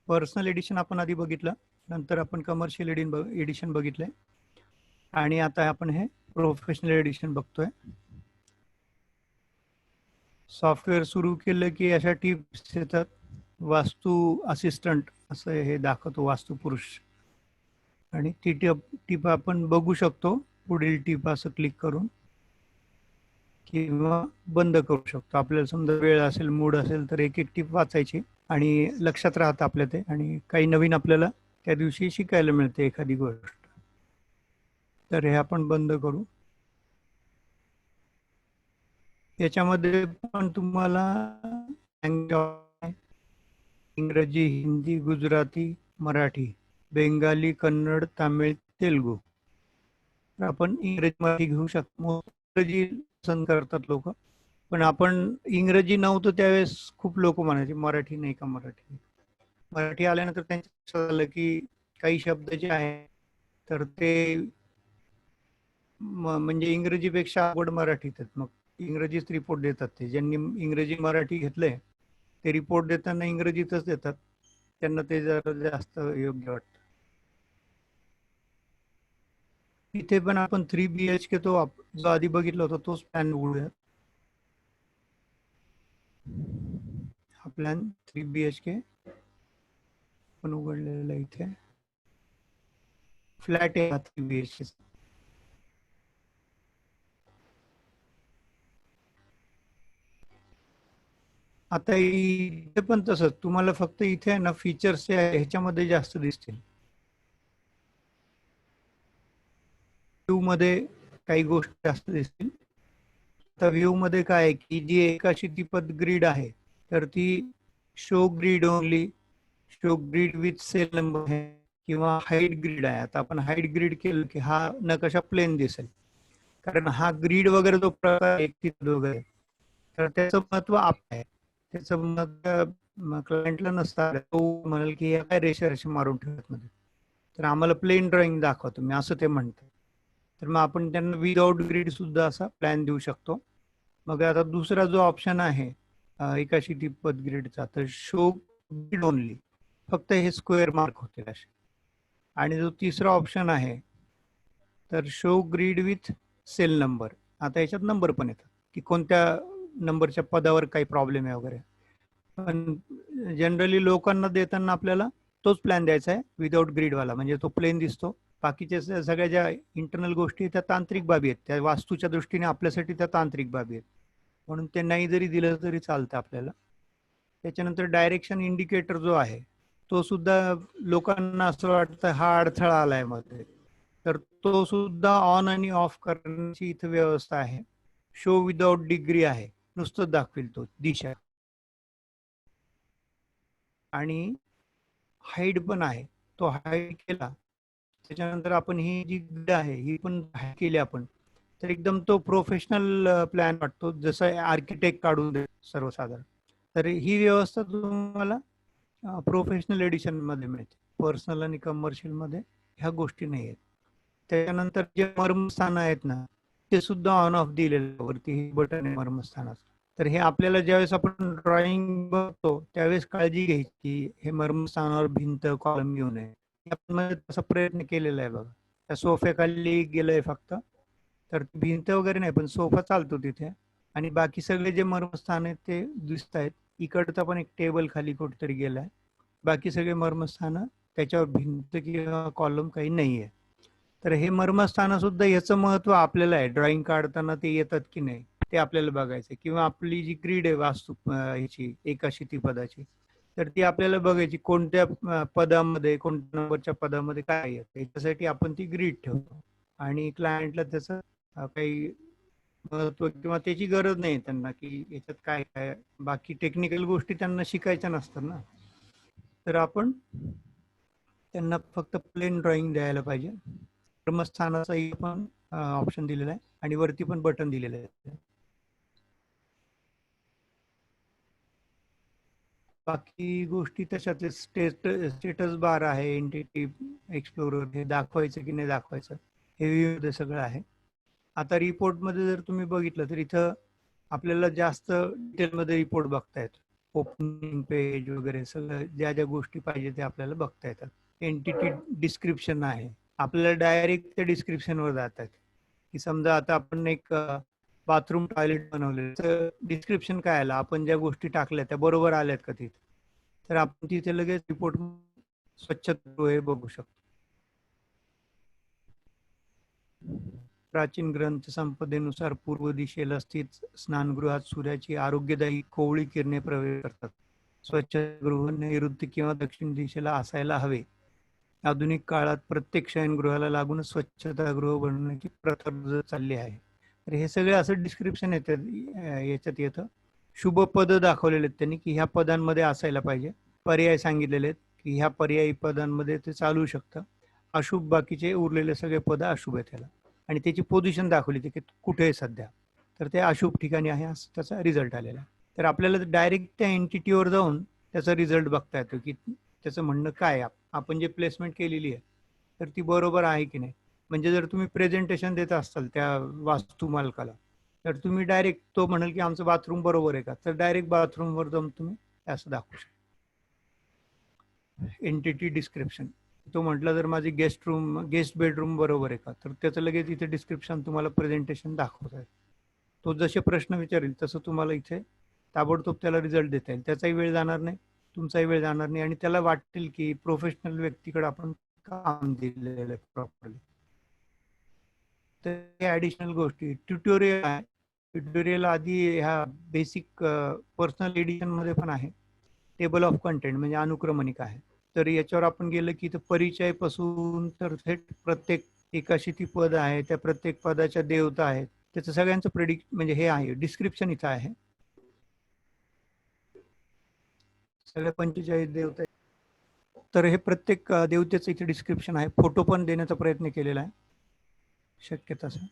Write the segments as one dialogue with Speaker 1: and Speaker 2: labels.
Speaker 1: Personal addition आपण आधी बघितलं, नंतर आपण कमर्शियल एडिशन बघितलंय आणि आता आपण हे प्रोफेशनल एडिशन बघतोय. सॉफ्टवेअर सुरू केलं की अशा टिप्स येतात. वास्तू असिस्टंट असं हे दाखवतो, वास्तू पुरुष, आणि ती टिप आपण बघू शकतो पुढील टिप असं क्लिक करून, किंवा बंद करू शकतो. आपल्याला समजा वेळ असेल, मूड असेल तर एक एक टिप वाचायची आणि लक्षात राहतं आपल्या ते, आणि काही नवीन आपल्याला त्या दिवशी शिकायला मिळते एखादी गोष्ट. तर हे आपण बंद करू. याच्यामध्ये पण तुम्हाला इंग्रजी, हिंदी, गुजराती, मराठी, बेंगाली, कन्नड, तामिळ, तेलुगू. आपण इंग्रजी घेऊ शकतो. इंग्रजी पसंत करतात लोक, पण आपण इंग्रजी नव्हतं त्यावेळेस खूप लोक म्हणायचे मराठी नाही का, मराठी. मराठी आल्यानंतर त्यांचं झालं की काही शब्द जे आहे तर ते म्हणजे इंग्रजीपेक्षा अवघड मराठीत आहेत. मग इंग्रजीच रिपोर्ट देतात. ते ज्यांनी इंग्रजी मराठी घेतलंय ते रिपोर्ट देताना इंग्रजीतच देतात, त्यांना ते जरा जास्त योग्य वाटतं. इथे पण आपण 3 BHK जो आधी बघितला होता तोच प्लॅन उघडूया. हा प्लॅन 3 BHK पण उघडलेला इथे. फ्लॅट आहे 3 BHK. आता इथे पण तसंच तुम्हाला फक्त इथे आहे ना फीचर्स ह्याच्यामध्ये जास्त दिसतील. व्ह्यू मध्ये काही गोष्टी जास्त दिसतील. आता व्ह्यू मध्ये काय आहे की जी एकाशी ती पद ग्रीड आहे तर ती show grid only, show grid with cell number आहे, किंवा हाईड ग्रीड आहे. आता आपण हाईड ग्रीड केलं की हा नकाशा प्लेन दिसेल, कारण हा ग्रीड वगैरे जो प्रकार एक वगैरे, तर त्याचं महत्व आप आहे. त्याचं महत्व क्लायंटला नसतं. तो म्हणाल की या काय रेषा रेषा मारून ठेवत मध्ये, तर आम्हाला प्लेन ड्रॉइंग दाखवा तुम्ही, असं ते म्हणतात. तर मग आपण त्यांना विदाउट ग्रीड सुद्धा असा प्लॅन देऊ शकतो. मग आता दुसरा जो ऑप्शन आहे एकाशी तिप्पट ग्रीडचा, तर शो ग्रीड ओनली, फक्त हे स्क्वेअर मार्क होते असे. आणि जो तिसरा ऑप्शन आहे तर show grid with cell number. आता याच्यात नंबर पण येतात की कोणत्या नंबरच्या पदावर काही प्रॉब्लेम आहे वगैरे. पण जनरली लोकांना देताना आपल्याला तोच प्लॅन द्यायचा आहे विदाउट ग्रीडवाला, म्हणजे तो प्लेन दिसतो. बाकीच्या सगळ्या ज्या इंटरनल गोष्टी त्या तांत्रिक बाबी आहेत, त्या वास्तूच्या दृष्टीने आपल्यासाठी त्या तांत्रिक बाबी आहेत, म्हणून ते नाही जरी दिलं तरी चालतं आपल्याला. त्याच्यानंतर डायरेक्शन इंडिकेटर जो आहे तो सुद्धा लोकांना असं वाटतं हा अडथळा आलाय मध्ये, तर तो सुद्धा ऑन आणि ऑफ करण्याची इथं व्यवस्था आहे. शो विदाउट डिग्री आहे, नुसतं दाखवेल तो दिशा. आणि हाईड पण आहे, तो हाईड केला त्याच्यानंतर आपण ही जी ग्रीड आहे ही पण हाईड केली आपण, तर एकदम तो प्रोफेशनल प्लॅन वाटतो, जसं आर्किटेक्ट काढून दे सर्वसाधारण. तर ही व्यवस्था तुम्हाला प्रोफेशनल एडिशन मध्ये मिळते. पर्सनल आणि कमर्शियल मध्ये ह्या गोष्टी नाही आहेत. त्याच्यानंतर जे मर्मस्थान आहेत ना ते सुद्धा ऑन ऑफ दिलेलं, वरती बटन आहे मर्मस्थानाचं. तर हे आपल्याला ज्यावेळेस आपण ड्रॉइंग बघतो त्यावेळेस काळजी घ्यायची की हे मर्मस्थानावर भिंत कॉलम येऊ नये. आपण तसा प्रयत्न केलेला आहे बघा. त्या सोफ्याखाली गेलंय फक्त, तर भिंत वगैरे नाही पण सोफा चालतो तिथे, आणि बाकी सगळे जे मर्मस्थान आहेत ते दिसत आहेत. इकडचा पण एक टेबल खाली कुठेतरी गेलाय. बाकी सगळे मर्मस्थान त्याच्यावर भिंत किंवा कॉलम काही नाहीये. तर हे मर्मस्थान सुद्धा याचं महत्व आपल्याला आहे. ड्रॉइंग काढताना ते येतात की नाही ते आपल्याला बघायचं, किंवा आपली जी ग्रीड आहे वास्तू ह्याची एकाशी ती पदाची, तर ती आपल्याला बघायची कोणत्या पदामध्ये, कोणत्या नंबरच्या पदामध्ये काय येतं, याच्यासाठी आपण ती ग्रीड ठेवतो. आणि क्लायंटला त्याचं काही महत्व किंवा त्याची गरज नाही त्यांना की याच्यात काय काय बाकी टेक्निकल गोष्टी त्यांना शिकायच्या नसतात ना, तर आपण त्यांना फक्त प्लेन ड्रॉइंग द्यायला पाहिजे. कर्मस्थानाचाही पण ऑप्शन दिलेला आहे आणि वरती पण बटन दिलेलं आहे. बाकी गोष्टी तशाच, स्टेटस बार आहे, एंटिटी एक्सप्लोरर, हे दाखवायचं की नाही दाखवायचं हे व्ह्यू सगळं आहे. आता रिपोर्ट मध्ये जर तुम्ही बघितलं तर इथं आपल्याला जास्त डिटेलमध्ये रिपोर्ट बघता येतो. ओपनिंग पेज वगैरे सगळं ज्या ज्या गोष्टी पाहिजे ते आपल्याला बघता येतात. एंटिटी डिस्क्रिप्शन आहे, आपल्याला डायरेक्ट त्या डिस्क्रिप्शनवर जातात की समजा आता आपण एक बाथरूम टॉयलेट बनवले तर डिस्क्रिप्शन काय आलं, आपण ज्या गोष्टी टाकल्या त्या बरोबर आल्यात का तिथे, तर आपण तिथे लगेच रिपोर्ट स्वच्छता हे बघू शकतो. प्राचीन ग्रंथ संपदेनुसार पूर्व दिशेला स्थित स्नानगृहात सूर्याची आरोग्यदायी कोवळी किरणे प्रवेश करतात. स्वच्छतागृह नैऋत्य किंवा दक्षिण दिशेला असायला हवे. आधुनिक काळात प्रत्येक शयनगृहाला लागूनच स्वच्छतागृह बनवण्याची प्रथा चालली आहे. तर हे सगळे असं डिस्क्रिप्शन येतात, याच्यात येतं. शुभ पद दाखवलेले आहेत त्यांनी की ह्या पदांमध्ये असायला पाहिजे. पर्याय सांगितलेले आहेत की ह्या पर्यायी पदांमध्ये ते चालू शकतं. अशुभ बाकीचे उरलेले सगळे पद अशुभ आहेत त्याला, आणि त्याची पोझिशन दाखवली की कुठे आहे सध्या, तर ते अशुभ ठिकाणी आहे असं त्याचा रिझल्ट आलेला आहे. तर आपल्याला डायरेक्ट त्या एंटिटीवर जाऊन त्याचा रिझल्ट बघता येतो की त्याचं म्हणणं काय आहे, आपण जे प्लेसमेंट केलेली आहे तर ती बरोबर आहे की नाही. म्हणजे जर तुम्ही प्रेझेंटेशन देत असाल त्या वास्तू मालकाला, तर तुम्ही डायरेक्ट तो म्हणाल की आमचं बाथरूम बरोबर आहे का, तर डायरेक्ट बाथरूमवर जाऊन तुम्ही असं दाखवू शकता. एंटिटी डिस्क्रिप्शन, तो म्हटलं जर माझी गेस्ट बेडरूम बरोबर आहे का, तर त्याचं लगेच इथे डिस्क्रिप्शन तुम्हाला प्रेझेंटेशन दाखवत आहे. तो जसे प्रश्न विचारेल तसं तुम्हाला इथे ताबडतोब त्याला रिझल्ट देता येईल. त्याचाही वेळ जाणार नाही, तुमचाही वेळ जाणार नाही, आणि त्याला वाटेल की प्रोफेशनल व्यक्तीकडे आपण काम दिलेलं आहे प्रॉपरली. तर हे ॲडिशनल गोष्टी ट्युटोरियल आहे. ट्युटोरियल आधी ह्या बेसिक पर्सनल एडिशनमध्ये पण आहे. टेबल ऑफ कंटेंट म्हणजे अनुक्रमणिका आहे. तर याच्यावर आपण गेलं की परिचय पासून तर थेट प्रत्येक एकाशी ती पद आहे, त्या प्रत्येक पदाच्या देवता आहेत, त्याचं सगळ्यांचं प्रेडिक्ट म्हणजे हे आहे डिस्क्रिप्शन इथं आहे. सगळ्या 45 देवता, तर हे प्रत्येक देवतेचं इथे डिस्क्रिप्शन आहे. फोटो पण देण्याचा प्रयत्न केलेला आहे शक्य तसं.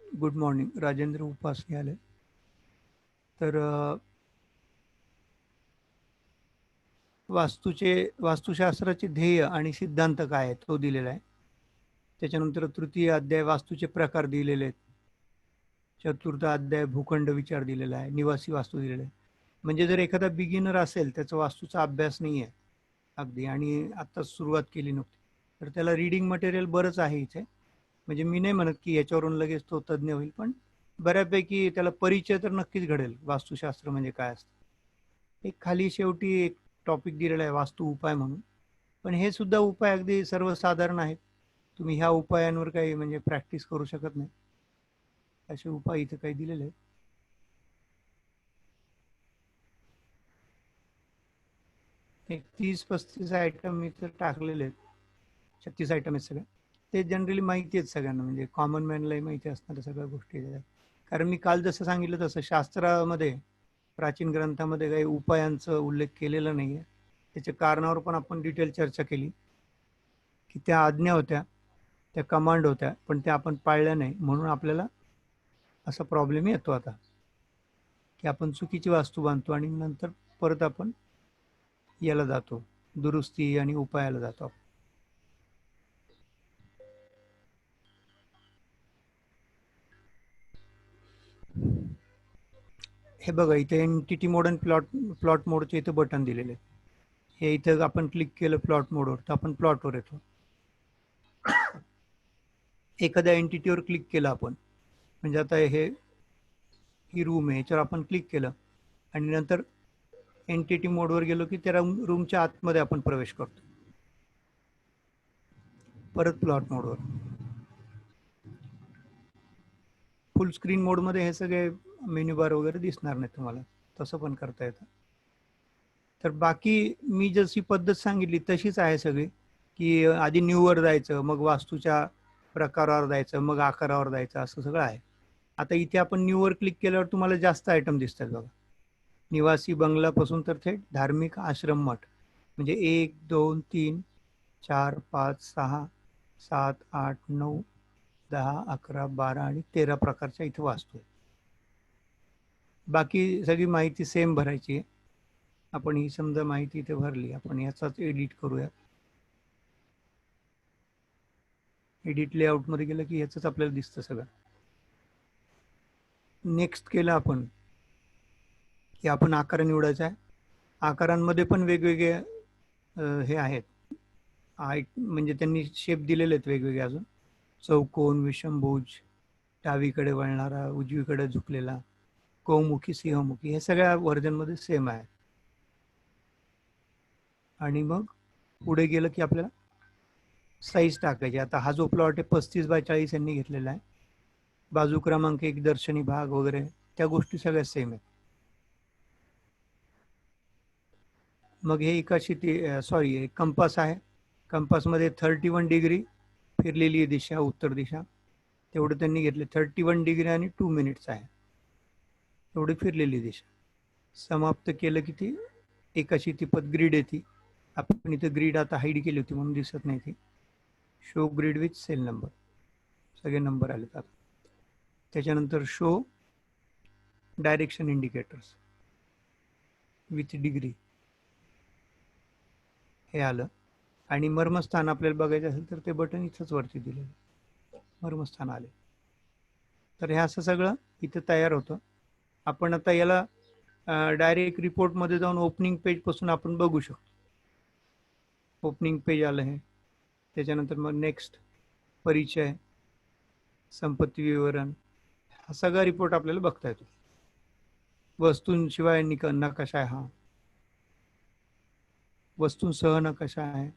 Speaker 1: गुड मॉर्निंग, राजेंद्र उपासने आले. तर वास्तुशास्त्राचे ध्येय आणि सिद्धांत काय आहे तो दिलेला आहे. त्याच्यानंतर तृतीय अध्याय वास्तूचे प्रकार दिलेले आहेत. चतुर्थ अध्याय भूखंड विचार दिलेला आहे. निवासी वास्तू दिलेला आहे. म्हणजे जर एखादा बिगिनर असेल, त्याचा वास्तूचा अभ्यास नाही आहे अगदी आणि आता सुरुवात केली नव्हती, तर त्याला रीडिंग मटेरियल बरंच आहे इथे. म्हणजे मी नाही म्हणत की याच्यावरून लगेच तो तज्ज्ञ होईल, पण बऱ्यापैकी त्याला परिचय तर नक्कीच घडेल वास्तुशास्त्र म्हणजे काय असतं. एक खाली शेवटी एक टॉपिक दिलेला आहे वास्तू उपाय म्हणून, पण हे सुद्धा उपाय अगदी सर्वसाधारण आहेत. तुम्ही ह्या उपायांवर काही म्हणजे प्रॅक्टिस करू शकत नाही, असे उपाय इथे काही दिलेले आहेत. एक 30-35 आयटम इथं टाकलेले आहेत. 36 आयटम आहेत सगळे. ते जनरली माहिती आहेत सगळ्यांना, म्हणजे कॉमन मॅनलाही माहिती असणाऱ्या सगळ्या गोष्टी आहेत. कारण मी काल जसं सांगितलं तसं शास्त्रामध्ये प्राचीन ग्रंथामध्ये काही उपायांचा उल्लेख केलेला नाही आहे. त्याच्या कारणावर पण आपण डिटेल चर्चा केली की त्या आज्ञा होत्या, त्या कमांड होत्या, पण त्या आपण पाळल्या नाही, म्हणून आपल्याला असा प्रॉब्लेम येतो आता की आपण चुकीची वास्तू बांधतो आणि नंतर परत आपण याला जातो, दुरुस्ती आणि उपायाला जातो. हे बघा इथे एंटिटी मोड आणि प्लॉट मोडचे इथे बटन दिलेले आहेत. हे इथं आपण क्लिक केलं प्लॉट मोडवर तर आपण प्लॉटवर येतो. एखाद्या एंटिटीवर क्लिक केलं आपण, म्हणजे आता ही रूम आहे, याच्यावर आपण क्लिक केलं आणि नंतर एंटिटी मोडवर गेलो की त्या रूमच्या आतमध्ये आपण प्रवेश करतो. परत प्लॉट मोडवर. फुल स्क्रीन मोडमध्ये हे सगळे मेन्यू बार वगैरे दिसणार नाही तुम्हाला, तसं पण करता येतं. तर बाकी मी जशी पद्धत सांगितली तशीच आहे सगळी, की आधी न्यूवर जायचं, मग वास्तूच्या प्रकारावर जायचं, मग आकारावर जायचं, असं सगळं आहे. आता इथे आपण न्यूवर क्लिक केल्यावर तुम्हाला जास्त आयटम दिसतात बघा. निवासी बंगलापासून तर थेट धार्मिक आश्रम मठ, म्हणजे 1 2 3 4 5 6 7 8 9 10 11 12 आणि 13 प्रकारच्या इथे वास्तू आहेत. बाकी सगळी माहिती सेम भरायची आहे. आपण ही समजा माहिती इथे भरली, आपण याचाच एडिट करूया. एडिट लेआउटमध्ये गेलं की याचंच आपल्याला दिसतं सगळं. नेक्स्ट केलं आपण की आपण आकार निवडायचा आहे. आकारांमध्ये पण वेगवेगळे हे आहेत, म्हणजे त्यांनी शेप दिलेले आहेत वेगवेगळे अजून. चौकोन, विषमभुज, डावीकडे वळणारा, उजवीकडे झुकलेला, कौमुखी, सिंहमुखी, हे सगळ्या व्हर्जनमध्ये सेम आहे. आणि मग पुढे गेलं की आपल्याला साईज टाकायची. आता हा जो प्लॉट आहे 35x40 यांनी घेतलेला आहे. बाजू क्रमांक 1, दर्शनी भाग वगैरे त्या गोष्टी सगळ्या सेम आहेत. मग हे सॉरी कंपास आहे. कंपासमध्ये 31 डिग्री फिरलेली दिशा, उत्तर दिशा, तेवढं त्यांनी घेतले. 31 डिग्री आणि 2 मिनिट्स आहे एवढी फिरलेली दिशा. समाप्त केलं की ती एकाशी ती पद ग्रीड येते. आपण इथं ग्रीड आता हाईड केली होती म्हणून दिसत नाही ती. Show grid with cell number, सगळे नंबर आले. आता त्याच्यानंतर show direction indicators with degree हे आलं. आणि मर्मस्थान आपल्याला बघायचं असेल तर ते बटन इथंच वरती दिलेलं, मर्मस्थान आले. तर हे असं सगळं इथं तयार होतं. आपण आता याला डायरेक्ट रिपोर्टमध्ये जाऊन ओपनिंग पेजपासून आपण बघू शकतो. ओपनिंग पेज आलं हे. त्याच्यानंतर मग नेक्स्ट, परिचय, संपत्ती विवरण, हा सगळा रिपोर्ट आपल्याला बघता येतो. वस्तूंशिवाय नकाशा आहे हा, वस्तूंसह नकाशा आहे.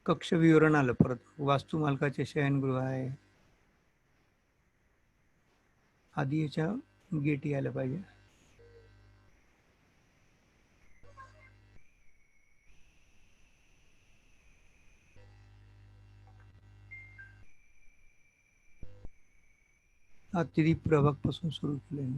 Speaker 1: कक्ष विवरण आलं परत, वास्तू मालकाचे शयनगृह आहे, आधी याच्या गेट यायला पाहिजे. अतिरिक्त प्रभाग पासून सुरू केले.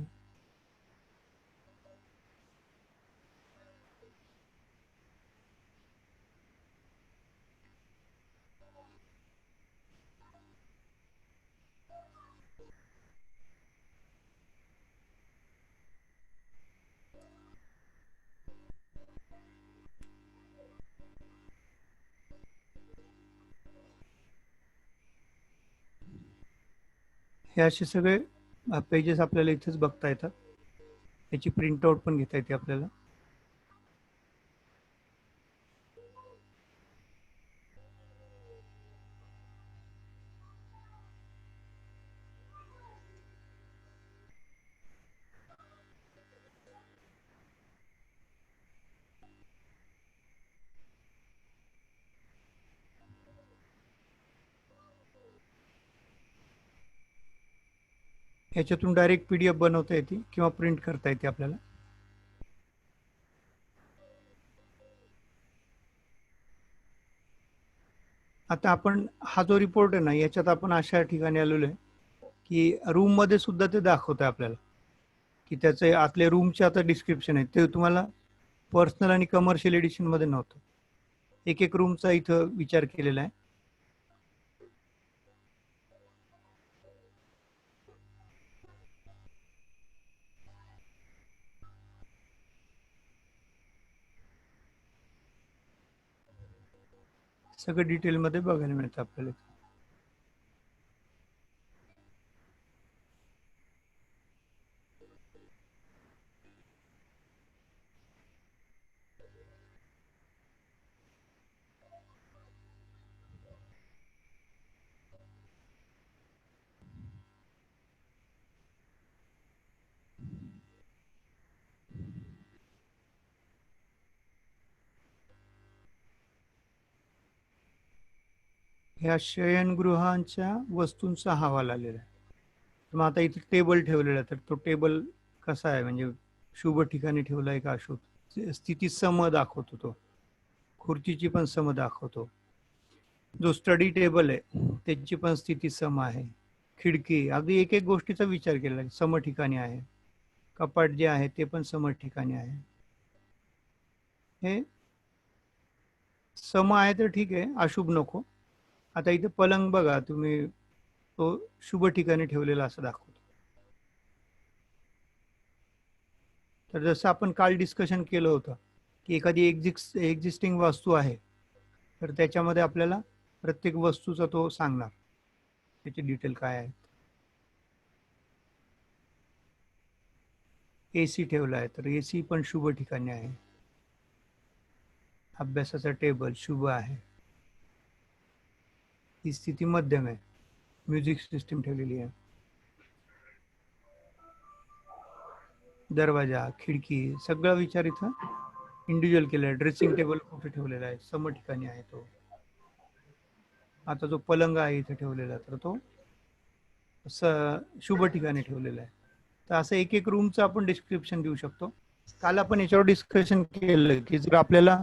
Speaker 1: हे असे सगळे पेजेस आपल्याला इथेच बघता येतात. याची प्रिंटआउट पण घेता येते आपल्याला. ह्याच्यातून डायरेक्ट PDF बनवता येते किंवा प्रिंट करता येते आपल्याला. आता आपण हा जो रिपोर्ट आहे ना, याच्यात आपण अशा ठिकाणी आलेलो आहे की रूम मध्ये सुद्धा ते दाखवत आहे आपल्याला की त्याचे आतले रूमचे आता डिस्क्रिप्शन आहे. ते तुम्हाला पर्सनल आणि कमर्शियल एडिशन मध्ये नव्हतं. एक एक रूमचा इथं विचार केलेला आहे. सगळं डिटेलमध्ये बघायला मिळतं आपल्याला. ह्या शयनगृहांच्या वस्तूंचा अहवाल आलेला आहे. मग आता इथे टेबल ठेवलेला आहे, तर तो टेबल कसा आहे, म्हणजे शुभ ठिकाणी ठेवला आहे का अशुभ, स्थिती सम दाखवतो. तो खुर्चीची पण सम दाखवतो. जो स्टडी टेबल आहे त्याची पण स्थिती सम आहे. खिडकी, अगदी एक एक गोष्टीचा विचार केला आहे, सम ठिकाणी आहे. कपाट जे आहे ते पण सम ठिकाणी आहे. हे सम आहे तर ठीक आहे, अशुभ नको. आता इथे पलंग बघा तुम्ही, तो शुभ ठिकाणी ठेवलेला असं दाखवतो. तर जसं आपण काल डिस्कशन केलं होतं की एखादी एक्झिस्टिंग वस्तू आहे तर त्याच्यामध्ये आपल्याला प्रत्येक वस्तूचा तो सांगणार. त्याचे डिटेल काय आहे. AC ठेवला आहे तर AC पण शुभ ठिकाणी आहे. अभ्यासाचा टेबल शुभ आहे. ही स्थिती मध्यम आहे. म्युझिक सिस्टीम ठेवलेली आहे. दरवाजा खिडकी सगळा विचार इथं इंडिव्हिज्युअल केला आहे. ड्रेसिंग टेबल कुठे ठेवलेला आहे, सम ठिकाणी आहे तो. आता जो पलंग आहे इथे ठेवलेला तर तो शुभ ठिकाणी ठेवलेला आहे. तर असं एक एक रूमचं आपण डिस्क्रिप्शन देऊ शकतो. काल आपण याच्यावर डिस्कशन केलं की जर आपल्याला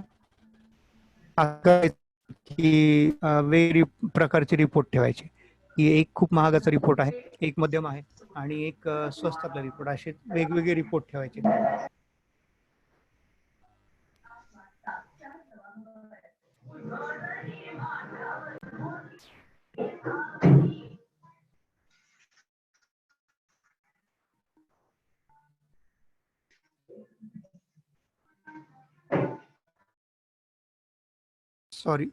Speaker 1: की वेगवेगळी प्रकारचे रिपोर्ट ठेवायचे, की एक खूप महागाचा रिपोर्ट आहे, एक मध्यम आहे आणि एक स्वस्तातला रिपोर्ट, असे वेगवेगळे रिपोर्ट ठेवायचे. सॉरी.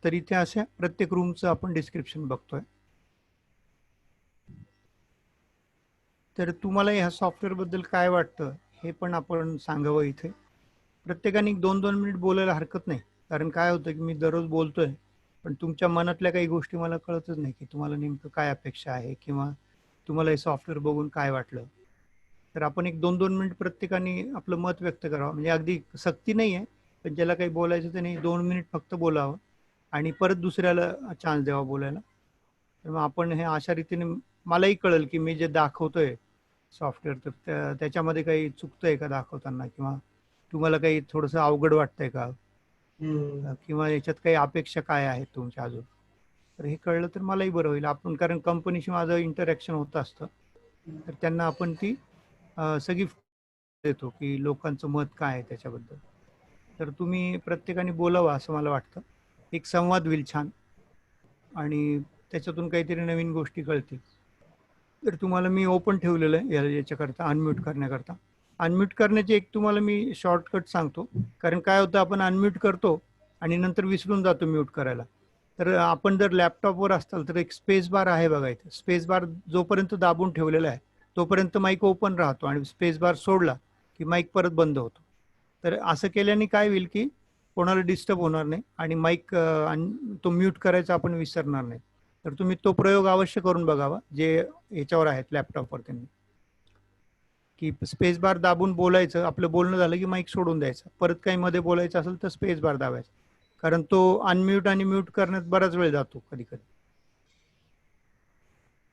Speaker 1: तर इथे अशा प्रत्येक रूमचं आपण डिस्क्रिप्शन बघतोय. तर तुम्हाला ह्या सॉफ्टवेअर बद्दल काय वाटतं हे पण आपण सांगावं इथे. प्रत्येकाने 2-2 मिनिट बोलायला हरकत नाही, कारण काय होतं की मी दररोज बोलतोय पण तुमच्या मनातल्या काही गोष्टी मला कळतच नाही की तुम्हाला नेमकं काय अपेक्षा आहे किंवा तुम्हाला हे सॉफ्टवेअर बघून काय वाटलं. तर आपण एक 2-2 मिनिट प्रत्येकाने आपलं मत व्यक्त करावं. म्हणजे अगदी सक्ती नाही आहे, पण ज्याला काही बोलायचं त्याने 2 मिनिट फक्त बोलावं आणि परत दुसऱ्याला चान्स द्यावा बोलायला. तर मग आपण हे अशा रीतीने मलाही कळेल की मी जे दाखवतोय सॉफ्टवेअर तर त्याच्यामध्ये काही चुकतंय का दाखवताना, किंवा तुम्हाला काही थोडंसं अवघड वाटतंय का, किंवा याच्यात काही अपेक्षा काय आहेत तुमच्या अजून. तर हे कळलं तर मलाही बरं होईल. आपण कारण कंपनीशी माझं इंटरॅक्शन होत असतं तर त्यांना आपण ती सगळी देतो की लोकांचं मत काय आहे त्याच्याबद्दल. तर तुम्ही प्रत्येकाने बोलावं असं मला वाटतं. एक संवाद होईल छान आणि त्याच्यातून काहीतरी नवीन गोष्टी कळतील. तर तुम्हाला मी ओपन ठेवलेलं आहे याच्याकरता अनम्यूट करण्याकरता. अनम्यूट करण्याचे एक तुम्हाला मी शॉर्टकट सांगतो, कारण काय होतं आपण अनम्यूट करतो आणि नंतर विसरून जातो म्यूट करायला. तर आपण जर लॅपटॉपवर असताल तर एक स्पेस बार आहे बघा इथे. स्पेस बार जोपर्यंत दाबून ठेवलेला आहे तोपर्यंत माईक ओपन राहतो आणि स्पेस बार सोडला की माईक परत बंद होतो. तर असं केल्याने काय होईल की कोणाला डिस्टर्ब होणार नाही आणि माईक तो म्यूट करायचा आपण विसरणार नाही. तर तुम्ही तो प्रयोग अवश्य करून बघावा जे याच्यावर आहेत लॅपटॉपवर. त्यांनी की स्पेस बार दाबून बोलायचं, आपलं बोलणं झालं की माईक सोडून द्यायचं, परत काही मध्ये बोलायचं असेल तर स्पेस बार दाबायचं, कारण तो अनम्यूट आणि म्यूट करण्यात बराच वेळ जातो कधी कधी.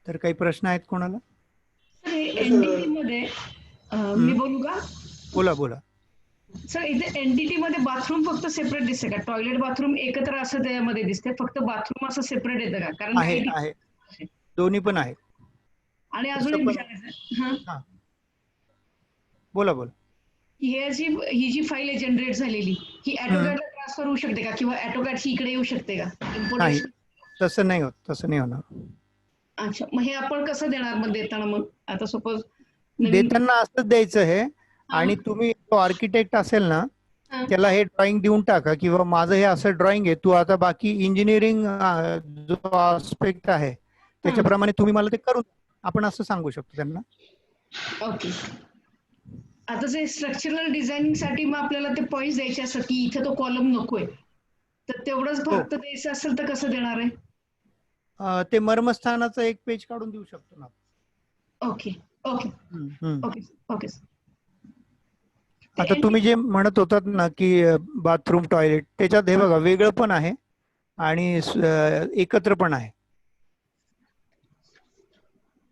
Speaker 1: तर काही प्रश्न आहेत कोणाला?
Speaker 2: एनडीटी मध्ये मी बोलू का?
Speaker 1: बोला बोला.
Speaker 2: सर इथे एनडीटी मध्ये बाथरूम फक्त सेपरेट दिसते का? टॉयलेट बाथरूम एकत्र असं त्यामध्ये दिसते, फक्त बाथरूम असं सेपरेट येतं का? कारण
Speaker 1: आहे आहे, दोन्ही पण आहे.
Speaker 2: आणि अजून
Speaker 1: तसं
Speaker 2: एक
Speaker 1: पण
Speaker 2: विचारायचं,
Speaker 1: बोला बोला.
Speaker 2: ही जी फाईल आहे जनरेट झालेली ही ॲटोकॅडला ट्रान्सफर होऊ शकते का, किंवा ॲटोकॅड ही इकडे येऊ शकते का?
Speaker 1: नाही,
Speaker 2: इम्पोर्टेशन
Speaker 1: तसं नाही होत, तसं नाही होणार.
Speaker 2: अच्छा, मग हे आपण कसं देणार मग देताना? मग आता सपोज
Speaker 1: देताना असंच द्यायचं हे. आणि तुम्ही तो आर्किटेक्ट असेल ना त्याला हे ड्रॉइंग देऊन टाका, किंवा माझं हे असं ड्रॉइंग आहे, तू आता बाकी इंजिनिअरिंग जो आस्पेक्ट आहे त्याच्याप्रमाणे तुम्ही मला ते करून, आपण असं सांगू शकतो त्यांना.
Speaker 2: ओके. आता जे स्ट्रक्चरल डिझायनिंग साठी मग आपल्याला ते पॉईंट्स द्यायचे असतात की इथे तो कॉलम नकोय, तर तेवढंच फक्त द्यायचं असेल तर कसं देणार आहे?
Speaker 1: ते मर्मस्थानाचं एक पेज काढून देऊ शकतो ना.
Speaker 2: Okay okay okay okay.
Speaker 1: आता तुम्ही जे म्हणत होतात ना की बाथरूम टॉयलेट, त्याच्यात हे बघा वेगळं पण आहे आणि एकत्र पण आहे.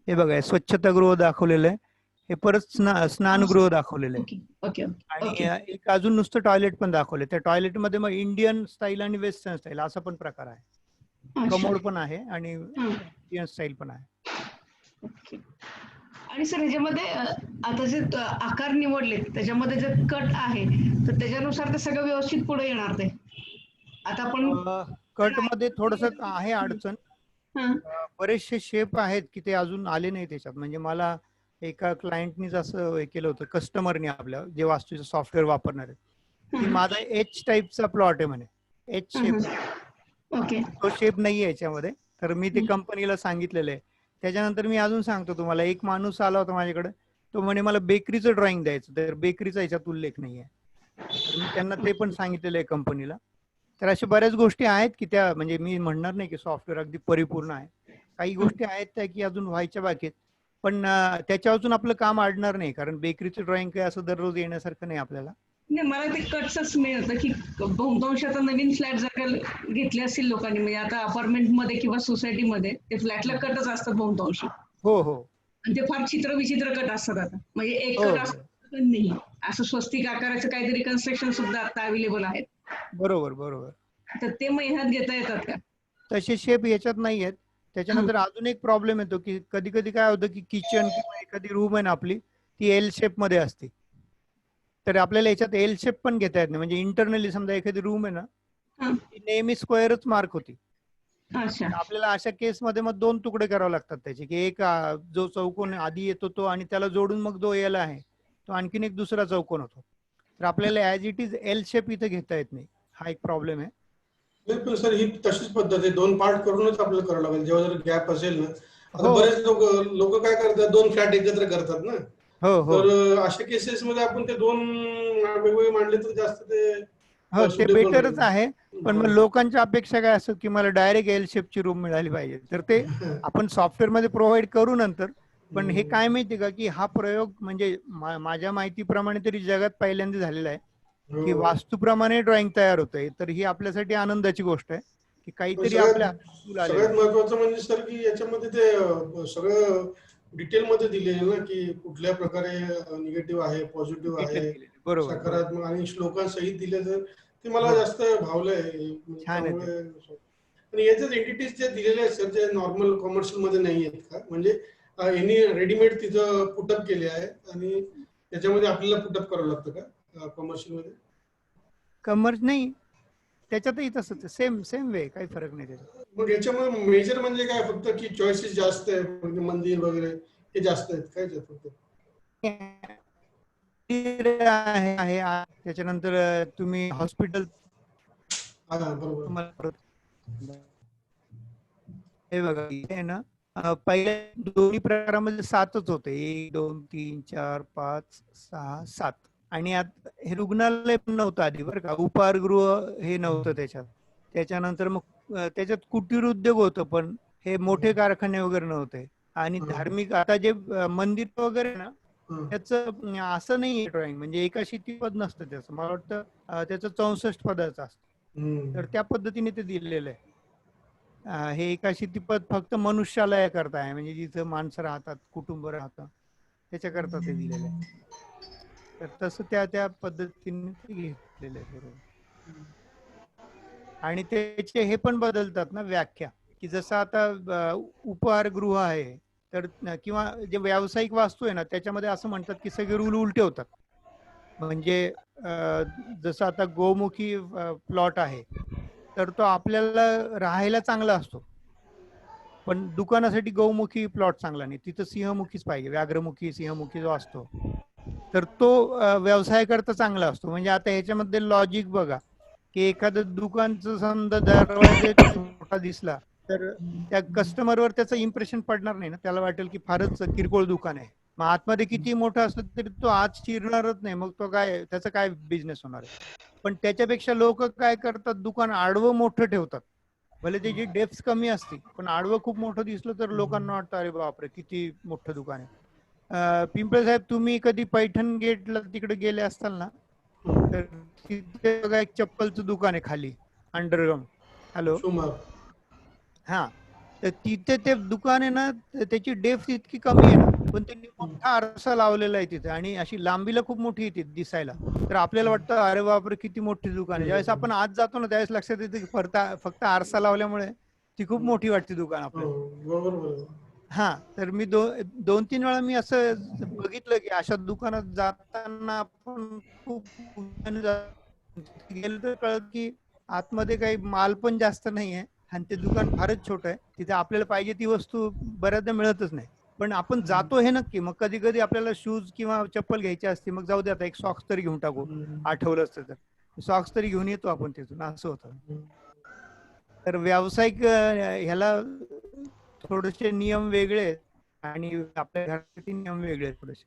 Speaker 1: हे बघा स्वच्छतागृह दाखवलेलं आहे, हे परत स्नानगृह दाखवलेलं आहे, आणि एक अजून नुसतं टॉयलेट पण दाखवले. त्या टॉयलेटमध्ये मग इंडियन स्टाईल आणि वेस्टर्न स्टाईल असा पण प्रकार आहे. कमोड पण आहे आणि इंडियन स्टाईल पण आहे.
Speaker 2: आणि सर ह्याच्यामध्ये आता जे आकार निवडले त्याच्यामध्ये जे कट आहे तर त्याच्यानुसार ते सगळं व्यवस्थित पुढे येणार ते. आता आपण
Speaker 1: कट मध्ये थोडस आहे अडचण. बरेचसे शेप आहेत की ते अजून आले नाही त्याच्यात. म्हणजे मला एका क्लायंटनीच असं हे केलं होतं, कस्टमरने आपल्या जे वास्तूचं सॉफ्टवेअर वापरणार आहे, की माझा एच टाईपचा प्लॉट आहे म्हणे, एच शेप,
Speaker 2: ओके.
Speaker 1: तो शेप नाहीये याच्यामध्ये. तर मी ते कंपनीला सांगितलेलं आहे. त्याच्यानंतर मी अजून सांगतो तुम्हाला, एक माणूस आला होता माझ्याकडे, तो म्हणे मला बेकरीचं ड्रॉइंग द्यायचं, तर बेकरीचा याच्यात उल्लेख नाहीये. तर मी त्यांना ते पण सांगितलेलं आहे कंपनीला. तर अशा बऱ्याच गोष्टी आहेत की त्या, म्हणजे मी म्हणणार नाही की सॉफ्टवेअर अगदी परिपूर्ण आहे. काही गोष्टी आहेत त्या की अजून व्हायच्या बाकी आहेत. पण त्याच्या अजून आपलं काम अडणार नाही, कारण बेकरीचं ड्रॉइंग काय असं दररोज येण्यासारखं नाही आपल्याला.
Speaker 2: नाही, मला ते कट्सच मिळत की बहुतांश आता नवीन फ्लॅट जर का घेतले असतील लोकांनी, म्हणजे आता अपार्टमेंट मध्ये किंवा सोसायटीमध्ये ते फ्लॅटला कटच असतात बहुतांश.
Speaker 1: हो हो
Speaker 2: आणि ते फार चित्र विचित्र कट असतात आता, म्हणजे एक
Speaker 1: हो
Speaker 2: कट असत नाही, असं स्वस्तिक आकाराचं काहीतरी कन्स्ट्रक्शन सुद्धा आता अवेलेबल आहेत.
Speaker 1: बरोबर बरोबर.
Speaker 2: तर ते मग ह्यात घेता येतात का?
Speaker 1: तसे शेप याच्यात नाही आहेत. त्याच्यानंतर अजून एक प्रॉब्लेम येतो की कधी कधी काय होतं की किचन किंवा एखादी रूम आहे ना आपली, ती एल शेप मध्ये असते. तर आपल्याला याच्यात एल शेप पण घेता येत नाही. म्हणजे इंटरनली समजा एखादी रूम आहे ना,
Speaker 2: हा.
Speaker 1: ती नेहमी स्क्वेअरच मार्क होती.
Speaker 2: अच्छा.
Speaker 1: आपल्याला अशा केसमध्ये मग 2 तुकडे करावे लागतात त्याचे, की एक जो चौकोन आधी येतो तो, आणि त्याला जोडून मग जो एल आहे तो आणखीन एक दुसरा चौकोन होतो. तर आपल्याला as it is L shape इथे घेता येत नाही. हा एक प्रॉब्लेम आहे.
Speaker 3: बिलकुल सर, ही तशीच पद्धत आहे. 2 पार्ट करूनच आपल्याला करावं लागेल. जेव्हा जर गॅप असेल ना, आता
Speaker 1: हो
Speaker 3: बरेच लोक काय करतात, 2 फ्लॅट एकत्र करतात ना.
Speaker 1: हो हो
Speaker 3: तर अशा केसेसमध्ये आपण ते 2 वेगवेगळे मांडले तर जास्त ते
Speaker 1: हो, ते
Speaker 3: सुटेबल
Speaker 1: बेटरच
Speaker 3: राहील.
Speaker 1: आहे. पण मग लोकांच्या अपेक्षा काय असतात की मला डायरेक्ट एल शेपची रूम मिळाली पाहिजे. तर ते आपण सॉफ्टवेअर मध्ये प्रोव्हाइड करू नंतर. पण हे काय माहिती का की हा प्रयोग म्हणजे माझ्या माहितीप्रमाणे तरी जगात पहिल्यांदा झालेला आहे
Speaker 3: हो.
Speaker 1: की वास्तूप्रमाणे ड्रॉइंग तयार होतंय. तर ही आपल्यासाठी आनंदाची गोष्ट आहे की
Speaker 3: पण
Speaker 1: काहीतरी आपल्या हातून आलेलं
Speaker 3: सगळ्यात
Speaker 1: आहे.
Speaker 3: महत्वाचं म्हणजे सर की याच्यामध्ये ते सगळं डिटेलमध्ये दिलेलं ना, की कुठल्या प्रकारे निगेटिव्ह आहे, पॉझिटिव्ह
Speaker 1: डिटेल
Speaker 3: आहे,
Speaker 1: केलेलं. बरोबर बरोबर.
Speaker 3: सकारात्मक आणि श्लोकांसहित दिलं, तर ते मला
Speaker 1: हो,
Speaker 3: जास्त भावलंय. म्हणजे
Speaker 1: छान आहे ते.
Speaker 3: त्यामुळे आणि याच्यात एंटिटीज जे दिलेले आहेत सर, ते नॉर्मल कमर्शियल मध्ये नाही आहेत का? म्हणजे यांनी रेडीमेड तिथं पुटअप केले आहे आणि त्याच्यामध्ये आपल्याला पुटअप करावं लागतं का कमर्शियल मध्ये?
Speaker 1: कमर्स नाही, त्याच्यातही तसंच सेम सेम वे, काही फरक नाही त्याच्यात.
Speaker 3: मग याच्यामध्ये मेजर म्हणजे काय, फक्त की चॉईसेस जास्त आहे, म्हणजे मंदिर वगैरे हे जास्त आहेत काय याच्यात फक्त?
Speaker 1: त्याच्यानंतर तुम्ही हॉस्पिटल
Speaker 3: हा बरोबर.
Speaker 1: तुम्हाला परत हे बघा इथे आहे ना, पहिल्या दोन्ही प्रकारामध्ये 7च होते. 1 2 3 4 5 6 7. आणि आता हे रुग्णालय पण नव्हतं आधी बरं का, उपहारगृह हे नव्हतं त्याच्यात. त्याच्यानंतर मग त्याच्यात कुटीर उद्योग होतं, पण हे मोठे कारखाने वगैरे नव्हते. आणि धार्मिक आता जे मंदिर वगैरे आहे ना, त्याचं असं नाही ड्रॉइंग, म्हणजे एकाशी पद नसतं त्याचं. मला वाटतं त्याचं 64 पदाचं असतं. तर त्या पद्धतीने ते दिलेलं आहे. हे एकाशी पद फक्त मनुष्यालया करता आहे, म्हणजे जिथं माणसं राहतात, कुटुंब राहतं, त्याच्याकरता ते दिलेलं आहे. तर तसं त्या त्या पद्धतीने ते घेतलेलं आहे. बरोबर. आणि त्याचे हे पण बदलतात ना व्याख्या, की जसं आता उपहारगृह आहे, तर किंवा जे व्यावसायिक वास्तू आहे ना, त्याच्यामध्ये असं म्हणतात की सगळे रूल उलटे होतात. म्हणजे जसं आता गोमुखी प्लॉट आहे, तर तो आपल्याला राहायला चांगला असतो, पण दुकानासाठी गौमुखी प्लॉट चांगला नाही. तिथं सिंहमुखीच पाहिजे, व्याघ्रमुखी सिंहमुखी जो असतो, तर तो व्यवसायाकरता चांगला असतो. म्हणजे आता ह्याच्यामध्ये लॉजिक बघा, की एखादं दुकानचं समजा दरवाजा छोटा दिसला, तर त्या कस्टमरवर त्याचं इम्प्रेशन पडणार नाही ना. त्याला वाटेल की फारच किरकोळ दुकान आहे. मग आतमध्ये किती मोठं असलं तरी तो आत शिरणारच नाही. मग तो काय, त्याचा काय बिझनेस होणार आहे. पण त्याच्यापेक्षा लोक काय करतात, दुकान आडवं मोठं ठेवतात. भले त्याची डेप्थ कमी असते, पण आडवं खूप मोठं दिसलं तर लोकांना वाटतं अरे बापरे किती मोठं दुकान आहे. पिंपळे साहेब, तुम्ही कधी पैठण गेटला तिकडे गेले असताल ना, तर तिथे बघा एक चप्पलचं दुकान आहे खाली, अंडरग्राऊंड. हॅलो.
Speaker 3: शुमार.
Speaker 1: हा, तर तिथे ते दुकान आहे ना, त्याची डेप्थ इतकी कमी आहे ना, पण त्यांनी मोठा आरसा लावलेला आहे तिथे, आणि अशी लांबीला खूप मोठी येते दिसायला. तर आपल्याला वाटतं अरे बापरे किती मोठी दुकान आहे. ज्यावेळेस आपण आत जातो ना, त्यावेळेस लक्षात येतं की फक्त आरसा लावल्यामुळे ती खूप मोठी वाटते दुकान
Speaker 3: हो,
Speaker 1: आपल्याला.
Speaker 3: बरोबर बरोबर.
Speaker 1: हा, तर मी 2-3 वेळा मी असं बघितलं की अशा दुकानात जाताना आपण खूप गेलं तर कळत की आतमध्ये काही माल पण जास्त नाहीये, आणि ते दुकान फारच छोटं आहे. तिथे आपल्याला पाहिजे ती वस्तू बऱ्याचदा मिळतच नाही. पण आपण जातो हे नक्की. मग कधी कधी आपल्याला शूज किंवा चप्पल घ्यायची असते, मग जाऊ दे आता एक सॉक्स तरी घेऊन टाकू, आठवलं असतं तर. सॉक्स तरी घेऊन येतो आपण तिथून, असं होतं. तर व्यावसायिक ह्याला थोडेसे नियम वेगळे आहेत आणि आपल्या घरासाठी नियम वेगळे आहेत थोडेसे.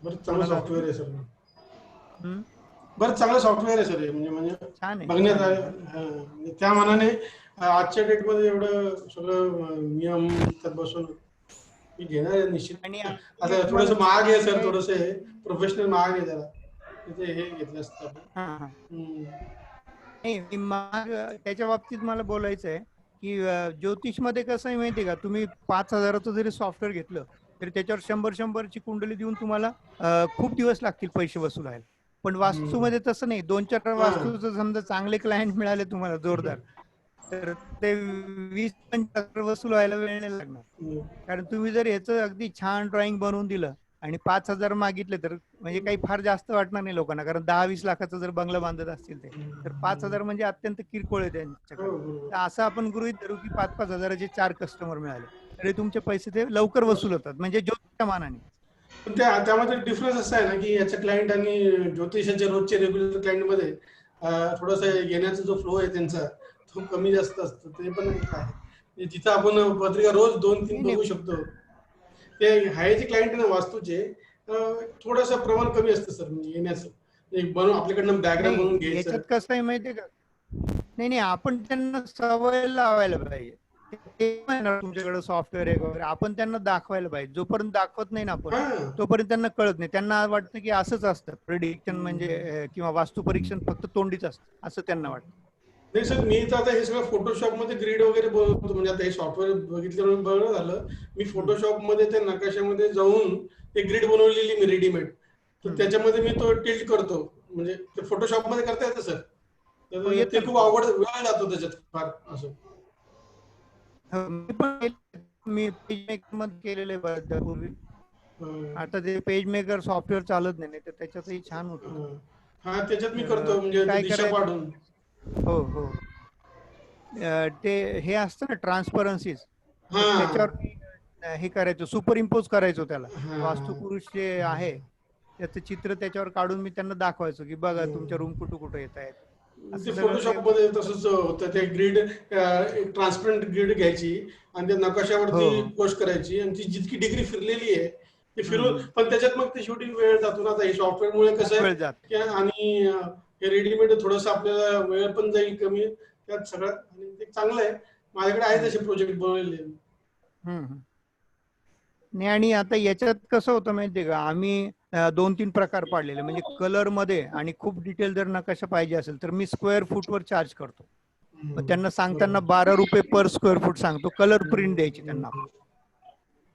Speaker 3: बरं चांगलं
Speaker 1: कोणाला
Speaker 3: सॉफ्टवेअर आहे सर.
Speaker 1: हम्म,
Speaker 3: बरं चांगलं सॉफ्टवेअर आहे सर हे, म्हणजे
Speaker 1: छान आहे
Speaker 3: बघण्यात
Speaker 1: छान आहे.
Speaker 3: म्हणजे त्या मानाने आजच्या डेटमध्ये एवढं सगळं नियम त्यात बसून मी घेणार आहे निश्चित.
Speaker 1: आणि आणखी
Speaker 3: आता
Speaker 1: एक
Speaker 3: थोडंसं
Speaker 1: मला
Speaker 3: महाग आहे सर,
Speaker 1: सांगायचं.
Speaker 3: थोडंसं प्रोफेशनल महाग आहे जरा. तिथे हे घेतलं असतं आपण.
Speaker 1: हा हा
Speaker 3: हम्म.
Speaker 1: नाही त्याच्या बाबतीत मला बोलायचं आहे की ज्योतिषमध्ये कसं आहे माहिती आहे का, तुम्ही 5,000चं जरी सॉफ्टवेअर घेतलं तरी त्याच्यावर 100-100ची कुंडली देऊन तुम्हाला खूप दिवस लागतील पैसे वसुलायला. पण
Speaker 3: हम्म.
Speaker 1: वास्तूमध्ये तसं नाही. 2-4
Speaker 3: हा.
Speaker 1: वास्तूचं समजा चांगले क्लायंट मिळाले तुम्हाला जोरदार, तर ते 20-25 वसूल व्हायला वेळ नाही लागणार.
Speaker 3: हम्म.
Speaker 1: कारण तुम्ही जर ह्याचं अगदी छान ड्रॉइंग बनवून दिलं आणि 5,000 मागितले तर म्हणजे काही फार जास्त वाटणार नाही लोकांना. कारण 10-20 लाखाचा जर बंगला बांधत असतील ते, तर 5,000 म्हणजे अत्यंत किरकोळ आहे त्यांच्याकडे.
Speaker 3: हो, बरोबर.
Speaker 1: तर असं आपण गृहीत धरू की 5-5 हजाराचे 4 कस्टमर मिळाले तरी तुमचे पैसे ते लवकर वसूल होतात, म्हणजे ज्योतिषच्या मानाने.
Speaker 3: पण त्यामध्ये डिफरन्स असा आहे ना की याच्या क्लायंट आणि ज्योतिषाच्या रोजचे रेग्युलर क्लायंटमध्ये थोडासा येण्याचा जो फ्लो आहे त्यांचा तो कमी जास्त असतो. ते पण एक आहे. म्हणजे जिथं आपण पत्रिका रोज 2-3
Speaker 1: नाही नाही
Speaker 3: बघू शकतो, ते आहे जे क्लायंट ना वास्तूचे थोडंसं प्रमाण कमी असतं सर, म्हणजे येण्याचं. एक बनवून आपल्याकडनं डायग्राम बनवून
Speaker 1: नाही,
Speaker 3: घ्यायचं.
Speaker 1: याच्यात कसं आहे माहितीये का, नाही नाही, आपण त्यांना सवय लावायला पाहिजे. ते म्हणणार तुमच्याकडे सॉफ्टवेअर आहे वगैरे, आपण त्यांना दाखवायला पाहिजे. जोपर्यंत दाखवत नाही ना आपण,
Speaker 3: हा.
Speaker 1: तोपर्यंत त्यांना कळत नाही. त्यांना वाटतं की असंच असतं प्रिडिक्शन म्हणजे किंवा वास्तुपरीक्षण फक्त तोंडीच असतं असं त्यांना वाटतं.
Speaker 3: नाही सर, मी तर आता हे सगळं फोटोशॉपमध्ये ग्रीड वगैरे बनवतो. म्हणजे आता हे सॉफ्टवेअर बघितल्यावर बरं झालं. मी फोटोशॉपमध्ये त्या नकाशामध्ये जाऊन ते ग्रीड बनवलेली मी रेडीमेड. तर त्याच्यामध्ये मी तो टिल्ट करतो. म्हणजे ते फोटोशॉपमध्ये करता येतं सर.
Speaker 1: हो,
Speaker 3: तर
Speaker 1: येतं
Speaker 3: ते
Speaker 1: ना.
Speaker 3: खूप अवघड वेळ जातो त्याच्यात फार असं.
Speaker 1: हो, मी पेज मेकर मध्ये केलेलं आहे बऱ्याचदा पूर्वी.
Speaker 3: अं,
Speaker 1: आता ते पेज मेकर सॉफ्टवेअर चालत नाही, तर त्याच्यातही छान होत होतं.
Speaker 3: अं, हा त्याच्यात मी
Speaker 1: तर
Speaker 3: करतो
Speaker 1: ते
Speaker 3: म्हणजे
Speaker 1: काय
Speaker 3: दिशा
Speaker 1: करायचं.
Speaker 3: पाडून.
Speaker 1: हो हो. ते हे असतं ना ट्रान्सपरन्सीज, तर
Speaker 3: हा.
Speaker 1: त्याच्यावर मी हे करायचो, सुपर इम्पोज करायचो त्याला.
Speaker 3: हा.
Speaker 1: वास्तुपुरुष जे आहे त्याचं चित्र त्याच्यावर काढून मी त्यांना दाखवायचो की बघा तुमच्या रूम कुठं कुठं येत आहेत. असं
Speaker 3: ते
Speaker 1: सगळं ते.
Speaker 3: फोटोशॉपमध्ये तसंच होतं. ते ग्रीड एक ट्रान्सपरंट ग्रीड घ्यायची आणि त्या
Speaker 1: हो
Speaker 3: नकाशावरती
Speaker 1: हो.
Speaker 3: पोस्ट करायची आणि ती जितकी डिग्री फिरलेली आहे ते
Speaker 1: हम्म,
Speaker 3: फिरून,
Speaker 1: हम्म.
Speaker 3: पण त्याच्यात मग ते शेवटी वेळ जातो ना. आता हे सॉफ्टवेअरमुळे कसं
Speaker 1: खूप
Speaker 3: आहे
Speaker 1: वेळ जात.
Speaker 3: की आणि हे रेडीमेड थोडंसं आपल्याला वेळ पण जाईल कमी त्यात सगळं, आणि ते चांगलं आहे. माझ्याकडे आहे
Speaker 1: हम्म,
Speaker 3: तसे प्रोजेक्ट बनवलेले.
Speaker 1: हम्म. नाही, आणि आता याच्यात कसं होतं माहितीये का, आम्ही 2-3 प्रकार पाडलेले. म्हणजे कलर मध्ये आणि खूप डिटेल जर नकाशा पाहिजे असेल तर मी स्क्वेअर फूट वर चार्ज करतो. मग त्यांना सांगताना
Speaker 3: बरोबर.
Speaker 1: 12 रुपये पर स्क्वेअर फूट सांगतो. कलर प्रिंट द्यायची त्यांना.
Speaker 3: हम्म.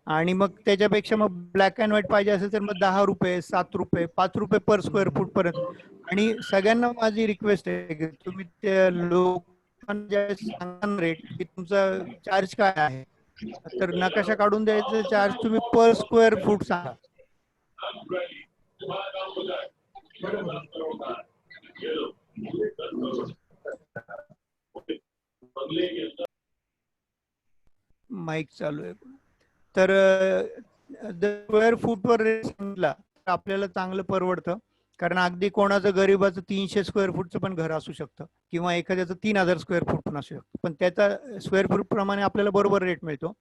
Speaker 1: आणि मग त्याच्यापेक्षा मग ब्लॅक अँड व्हाईट पाहिजे असेल तर मग 10 रुपये, 7 रुपये, 5 रुपये पर स्क्वेअर फूट पर्यंत. आणि सगळ्यांना माझी रिक्वेस्ट आहे की तुम्ही त्या लोकांना ज्यावेळेस सांगा रेट की तुमचा चार्ज काय आहे, तर नकाशा काढून द्यायचं चार्ज तुम्ही पर स्क्वेअर फूट सांगा. माईक चालू आहे. तर स्क्वेअर फूटवर रेट सांगितला तर आपल्याला चांगलं परवडतं. कारण अगदी कोणाचं गरीबाचं 300 स्क्वेअर फूटचं पण घर असू शकतं किंवा एखाद्याचं 3,000 स्क्वेअर फूट पण असू शकतं, पण त्याचा स्क्वेअर फूट प्रमाणे आपल्याला बरोबर रेट मिळतो.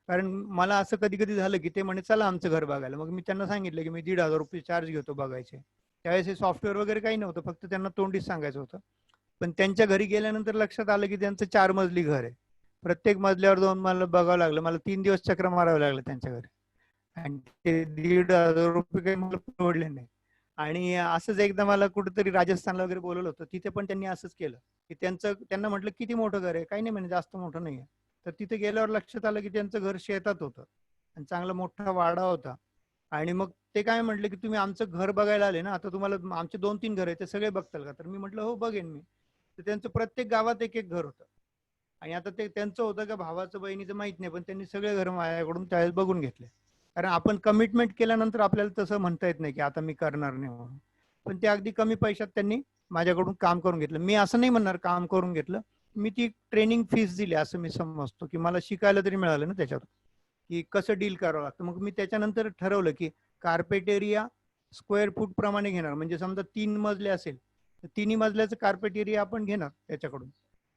Speaker 1: कारण मला असं कधी कधी झालं की ते म्हणे चला आमचं घर बघायला, मग मी त्यांना सांगितलं की मी 1,500 रुपये चार्ज घेतो बघायचे. त्यावेळेस हे सॉफ्टवेअर वगैरे काही नव्हतं, फक्त त्यांना तोंडीच सांगायचं होतं. पण त्यांच्या घरी गेल्यानंतर लक्षात आलं की त्यांचं 4 मजली घर आहे. प्रत्येक मजल्यावर जाऊन मला बघावं लागलं. मला 3 दिवस चक्र मारावं लागलं त्यांच्या घरी, आणि ते 1,500 रुपये काही मला परवडले नाही. आणि असंच एकदा मला कुठेतरी राजस्थानला वगैरे बोलवलं होतं, तिथे पण त्यांनी असंच केलं की त्यांना म्हटलं किती मोठं घर आहे, काही नाही म्हणजे जास्त मोठं नाहीये. तर तिथे गेल्यावर लक्षात आलं की त्यांचं घर शेतात होतं आणि चांगला मोठा वाडा होता. आणि मग ते काय म्हटलं की तुम्ही आमचं घर बघायला आले ना, आता तुम्हाला आमचे 2-3 घर आहे ते सगळे बघताल का, तर मी म्हटलं हो बघेन मी. तर त्यांचं प्रत्येक गावात एक एक घर होतं. आणि आता ते त्यांचं होतं का भावाचं बहिणीचं माहित नाही, पण त्यांनी सगळे घर माझ्याकडून त्यावेळेस बघून घेतले. कारण आपण कमिटमेंट केल्यानंतर आपल्याला तसं म्हणता येत नाही की आता मी करणार नाही म्हणून. पण ते अगदी कमी पैशात त्यांनी माझ्याकडून काम करून घेतलं. मी असं नाही म्हणणार काम करून घेतलं, मी ती ट्रेनिंग फीस दिली असं मी समजतो की मला शिकायला तरी मिळालं ना त्याच्यात की कसं डील करावं लागतं. मग मी त्याच्यानंतर ठरवलं की कार्पेट एरिया स्क्वेअर फूट प्रमाणे घेणार. म्हणजे समजा 3 मजले असेल तर 3 मजल्याचं कार्पेट एरिया आपण घेणार त्याच्याकडून.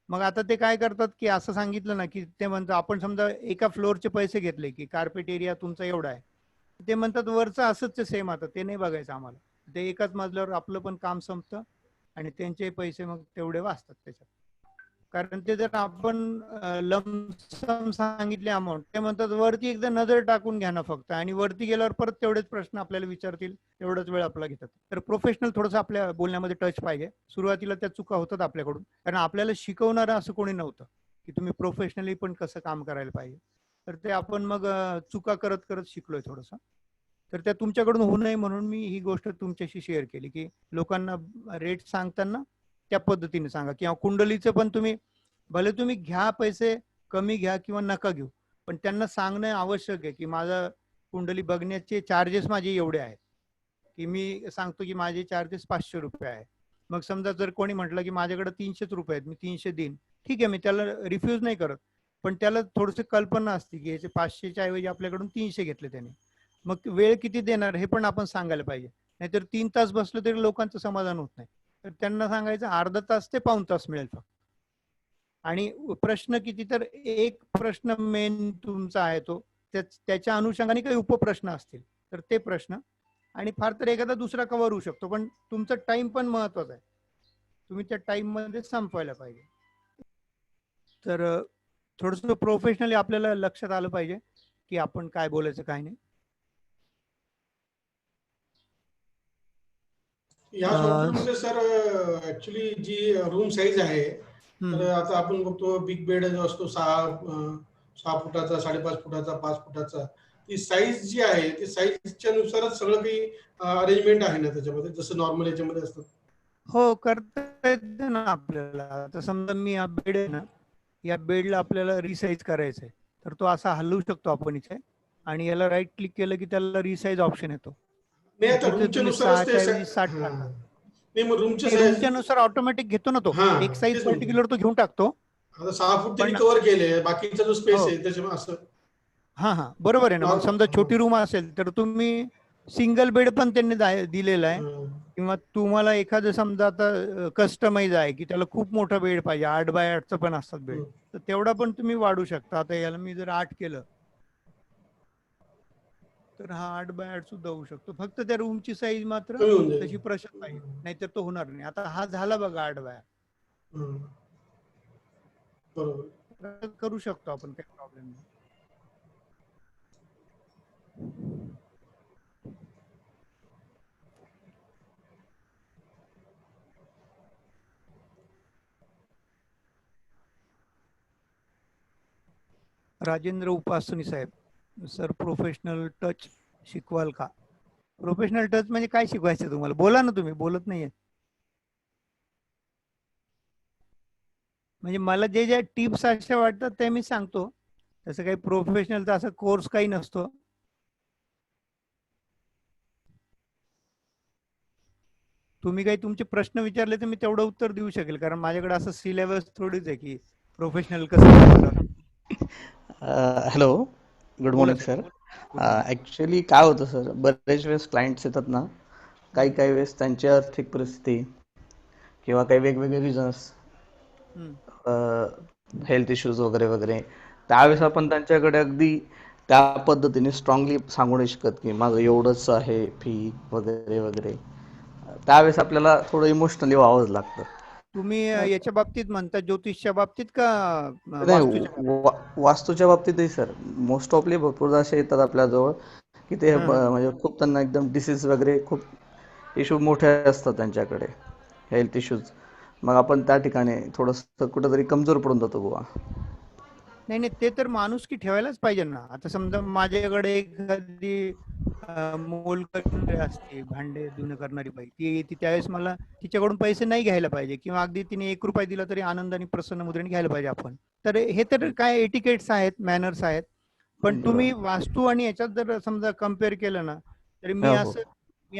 Speaker 1: मग आता ते काय करतात की असं सांगितलं ना की ते म्हणतात, आपण समजा एका फ्लोअरचे पैसे घेतले की कार्पेट एरिया तुमचा एवढा आहे, ते म्हणतात वरचं असंच सेम, आता ते नाही बघायचं आम्हाला, ते एकाच मजल्यावर आपलं पण काम संपतं आणि त्यांचे पैसे मग तेवढे वाचतात त्याच्यात. कारण ते जर आपण लमसम सांगितले अमाऊंट, ते म्हणतात वरती एकदा नजर टाकून घ्या ना फक्त, आणि वरती गेल्यावर परत तेवढेच प्रश्न आपल्याला विचारतील, तेवढाच वेळ आपला घेतात. तर प्रोफेशनल थोडंसं आपल्या बोलण्यामध्ये टच पाहिजे. सुरुवातीला त्या चुका होतात आपल्याकडून, कारण आपल्याला शिकवणारं असं कोणी नव्हतं की तुम्ही प्रोफेशनली पण कसं काम करायला पाहिजे. तर ते आपण मग चुका करत करत शिकलोय थोडंसं. तर त्या तुमच्याकडून होऊ नये म्हणून मी ही गोष्ट तुमच्याशी शेअर केली की लोकांना रेट सांगताना त्या पद्धतीने सांगा. किंवा कुंडलीचं पण तुम्ही, भले तुम्ही घ्या पैसे कमी घ्या किंवा नका घेऊ, पण त्यांना सांगणं आवश्यक आहे की माझा कुंडली बघण्याचे चार्जेस माझे एवढे आहेत, की मी सांगतो की माझे चार्जेस 500 रुपये आहे. मग समजा जर कोणी म्हटलं की माझ्याकडे 300 रुपये आहेत, मी 300 देईन, ठीक आहे, मी त्याला रिफ्यूज नाही करत, पण त्याला थोडंसं कल्पना असते की याचे 500च्या ऐवजी आपल्याकडून 300 घेतले त्याने, मग वेळ किती देणार हे पण आपण सांगायला पाहिजे. नाहीतर 3 तास बसलं तरी लोकांचं समाधान होत नाही. तर त्यांना सांगायचं अर्धा तास ते पाऊण तास मिळेल फक्त. आणि प्रश्न किती, तर एक प्रश्न मेन तुमचा आहे तो, त्याच्या अनुषंगाने काही उपप्रश्न असतील तर ते प्रश्न, आणि फार तर एखादा दुसरा कव्हर होऊ शकतो, पण तुमचा टाइम पण महत्वाचा आहे, तुम्ही त्या टाइम मध्ये संपवायला पाहिजे. तर थोडस प्रोफेशनली आपल्याला लक्षात आलं पाहिजे की आपण काय बोलायचं काय नाही.
Speaker 3: या सॉफ्टवेअरमध्ये सर ऍक्च्युली जी रूम साईज आहे, तर आता आपण बघतो बिग बेड जो असतो 6 फुटाचा, 5.5 फुटाचा, 5 फुटाचा, ती साईज जी आहे ती साईजच्या नुसारच सगळं काही अरेंजमेंट आहे ना त्याच्यामध्ये, जसं नॉर्मल याच्यामध्ये असतं.
Speaker 1: हो, करता येतं ना आपल्याला. आता समजा मी हा बेड आहे ना, या बेडला आपल्याला रिसाईज करायचं आहे, तर तो असा हलवू शकतो आपण इथे, आणि याला राईट क्लिक केलं की त्याला रिसाईज ऑप्शन येतो.
Speaker 3: नाही,
Speaker 1: मग
Speaker 3: आता
Speaker 1: तिथे
Speaker 3: रूमच्या
Speaker 1: तुम्ही
Speaker 3: नुसारच ते
Speaker 1: 6च्या ऐवजी 60
Speaker 3: हां.
Speaker 1: टाका.
Speaker 3: नाही, मग रूमच्या
Speaker 1: नाही,
Speaker 3: साईज
Speaker 1: रूमच्या नुसार ऑटोमॅटिक घेतो ना तो, एक साईज
Speaker 3: तेच म्हणतो.
Speaker 1: पर्टिक्युलर तो घेऊन टाकतो.
Speaker 3: आता 6 फूट त्यांनी
Speaker 1: पण
Speaker 3: कव्हर केले, बाकीचा जो स्पेस
Speaker 1: हो,
Speaker 3: आहे त्याच्यामुळे असं
Speaker 1: हा हा, बरोबर आहे ना. मग समजा
Speaker 3: नॉर्मल.
Speaker 1: छोटी रूम असेल तर तुम्ही सिंगल बेड पण त्यांनी दिलेला आहे. किंवा तुम्हाला एखादं समजा आता कस्टमाइज आहे की त्याला खूप मोठा बेड पाहिजे, 8x8चं पण असतात बेड, तर तेवढा पण तुम्ही वाढू शकता. आता याला मी जर 8 केलं तर हा 8x8 सुद्धा होऊ शकतो, फक्त त्या रूमची साईज मात्र
Speaker 3: कमी होऊन जाईल.
Speaker 1: तशी प्रशस्त पाहिजे, नाहीतर तो होणार नाही. आता हा झाला बघा 8x8,
Speaker 3: बरोबर.
Speaker 1: करू शकतो आपण, काही प्रॉब्लेम नाही. राजेंद्र उपासनी साहेब, सर प्रोफेशनल टच शिकवाल का? प्रोफेशनल टच म्हणजे काय शिकवायचं तुम्हाला? बोला ना, तुम्ही बोलत नाहीये. म्हणजे मला जे ज्या टिप्स अशा वाटतात ते मी सांगतो, तसं काही प्रोफेशनलचा असा कोर्स काही नसतो. तुम्ही काही तुमचे प्रश्न विचारले तर मी तेवढं उत्तर देऊ शकेल, कारण माझ्याकडे असं सिलेबस थोडीच आहे की प्रोफेशनल कसं.
Speaker 4: हॅलो, गुड
Speaker 1: बोला
Speaker 4: morning
Speaker 1: sir.
Speaker 4: Sir.
Speaker 1: Good morning.
Speaker 4: Actually काय होतं सर, बरेच वेळेस क्लायंट्स येतात ना, काही वेळेस त्यांची आर्थिक परिस्थिती किंवा काही वेगवेगळे रिझन्स, हेल्थ इश्यूज वगैरे वगैरे, त्यावेळेस आपण त्यांच्याकडे अगदी त्या पद्धतीने स्ट्रॉंगली सांगू नाही शकत की माझं एवढंच आहे फी वगैरे वगैरे. त्यावेळेस आपल्याला थोडं इमोशनली व्हावंच लागतं.
Speaker 1: तुम्ही याच्या बाबतीत म्हणता, ज्योतिषच्या बाबतीत का वास्तूच्या बाबतीत?
Speaker 4: नाही, वास्तूच्या बाबतीतही सर मोस्ट ऑफली भरपूर असे येतात आपल्याजवळ की ते म्हणजे खूप त्यांना एकदम डिसीज वगैरे खूप इश्यू मोठे असतात त्यांच्याकडे, हेल्थ इश्यूज. मग आपण त्या ठिकाणी थोडंसं कुठंतरी कमजोर पडून जातो बुवा.
Speaker 1: नाही नाही, ते तर माणुसकी ठेवायलाच पाहिजे ना. आता समजा माझ्याकडे एखादी मोलकरणारी असते, भांडे धुणं करणारी बाई, ती येते, त्यावेळेस मला तिच्याकडून पैसे नाही घ्यायला पाहिजे, किंवा अगदी तिने 1 रुपया दिला तरी आनंदाने प्रसन्न मुद्रेने घ्यायला पाहिजे आपण. तर हे तर काय एटिकेट्स आहेत, मॅनर्स आहेत. पण तुम्ही वास्तू आणि याच्यात जर समजा कम्पेअर केलं ना, तर मी
Speaker 4: हो.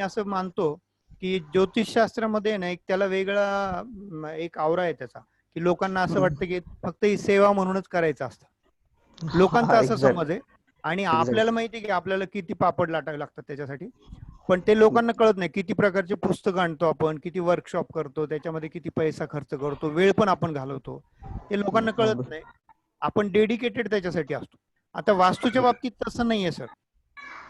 Speaker 1: असं मानतो की ज्योतिषशास्त्रामध्ये ना एक त्याला वेगळा एक आवरा आहे त्याचा, की लोकांना असं वाटतं की फक्त ही सेवा म्हणूनच करायचं असतं, लोकांचा असा
Speaker 4: एक्झॅक्ट
Speaker 1: समज आहे. आणि
Speaker 4: एक्झॅक्ट
Speaker 1: आपल्याला माहिती आहे की आपल्याला किती पापड लाटावे लागतात त्याच्यासाठी. पण ते लोकांना कळत नाही. किती प्रकारचे पुस्तक आणतो आपण, किती वर्कशॉप करतो, त्याच्यामध्ये किती पैसा खर्च करतो, वेळ पण आपण घालवतो, ते लोकांना कळत नाही. आपण डेडिकेटेड त्याच्यासाठी असतो. आता वास्तूच्या बाबतीत तसं नाहीये सर.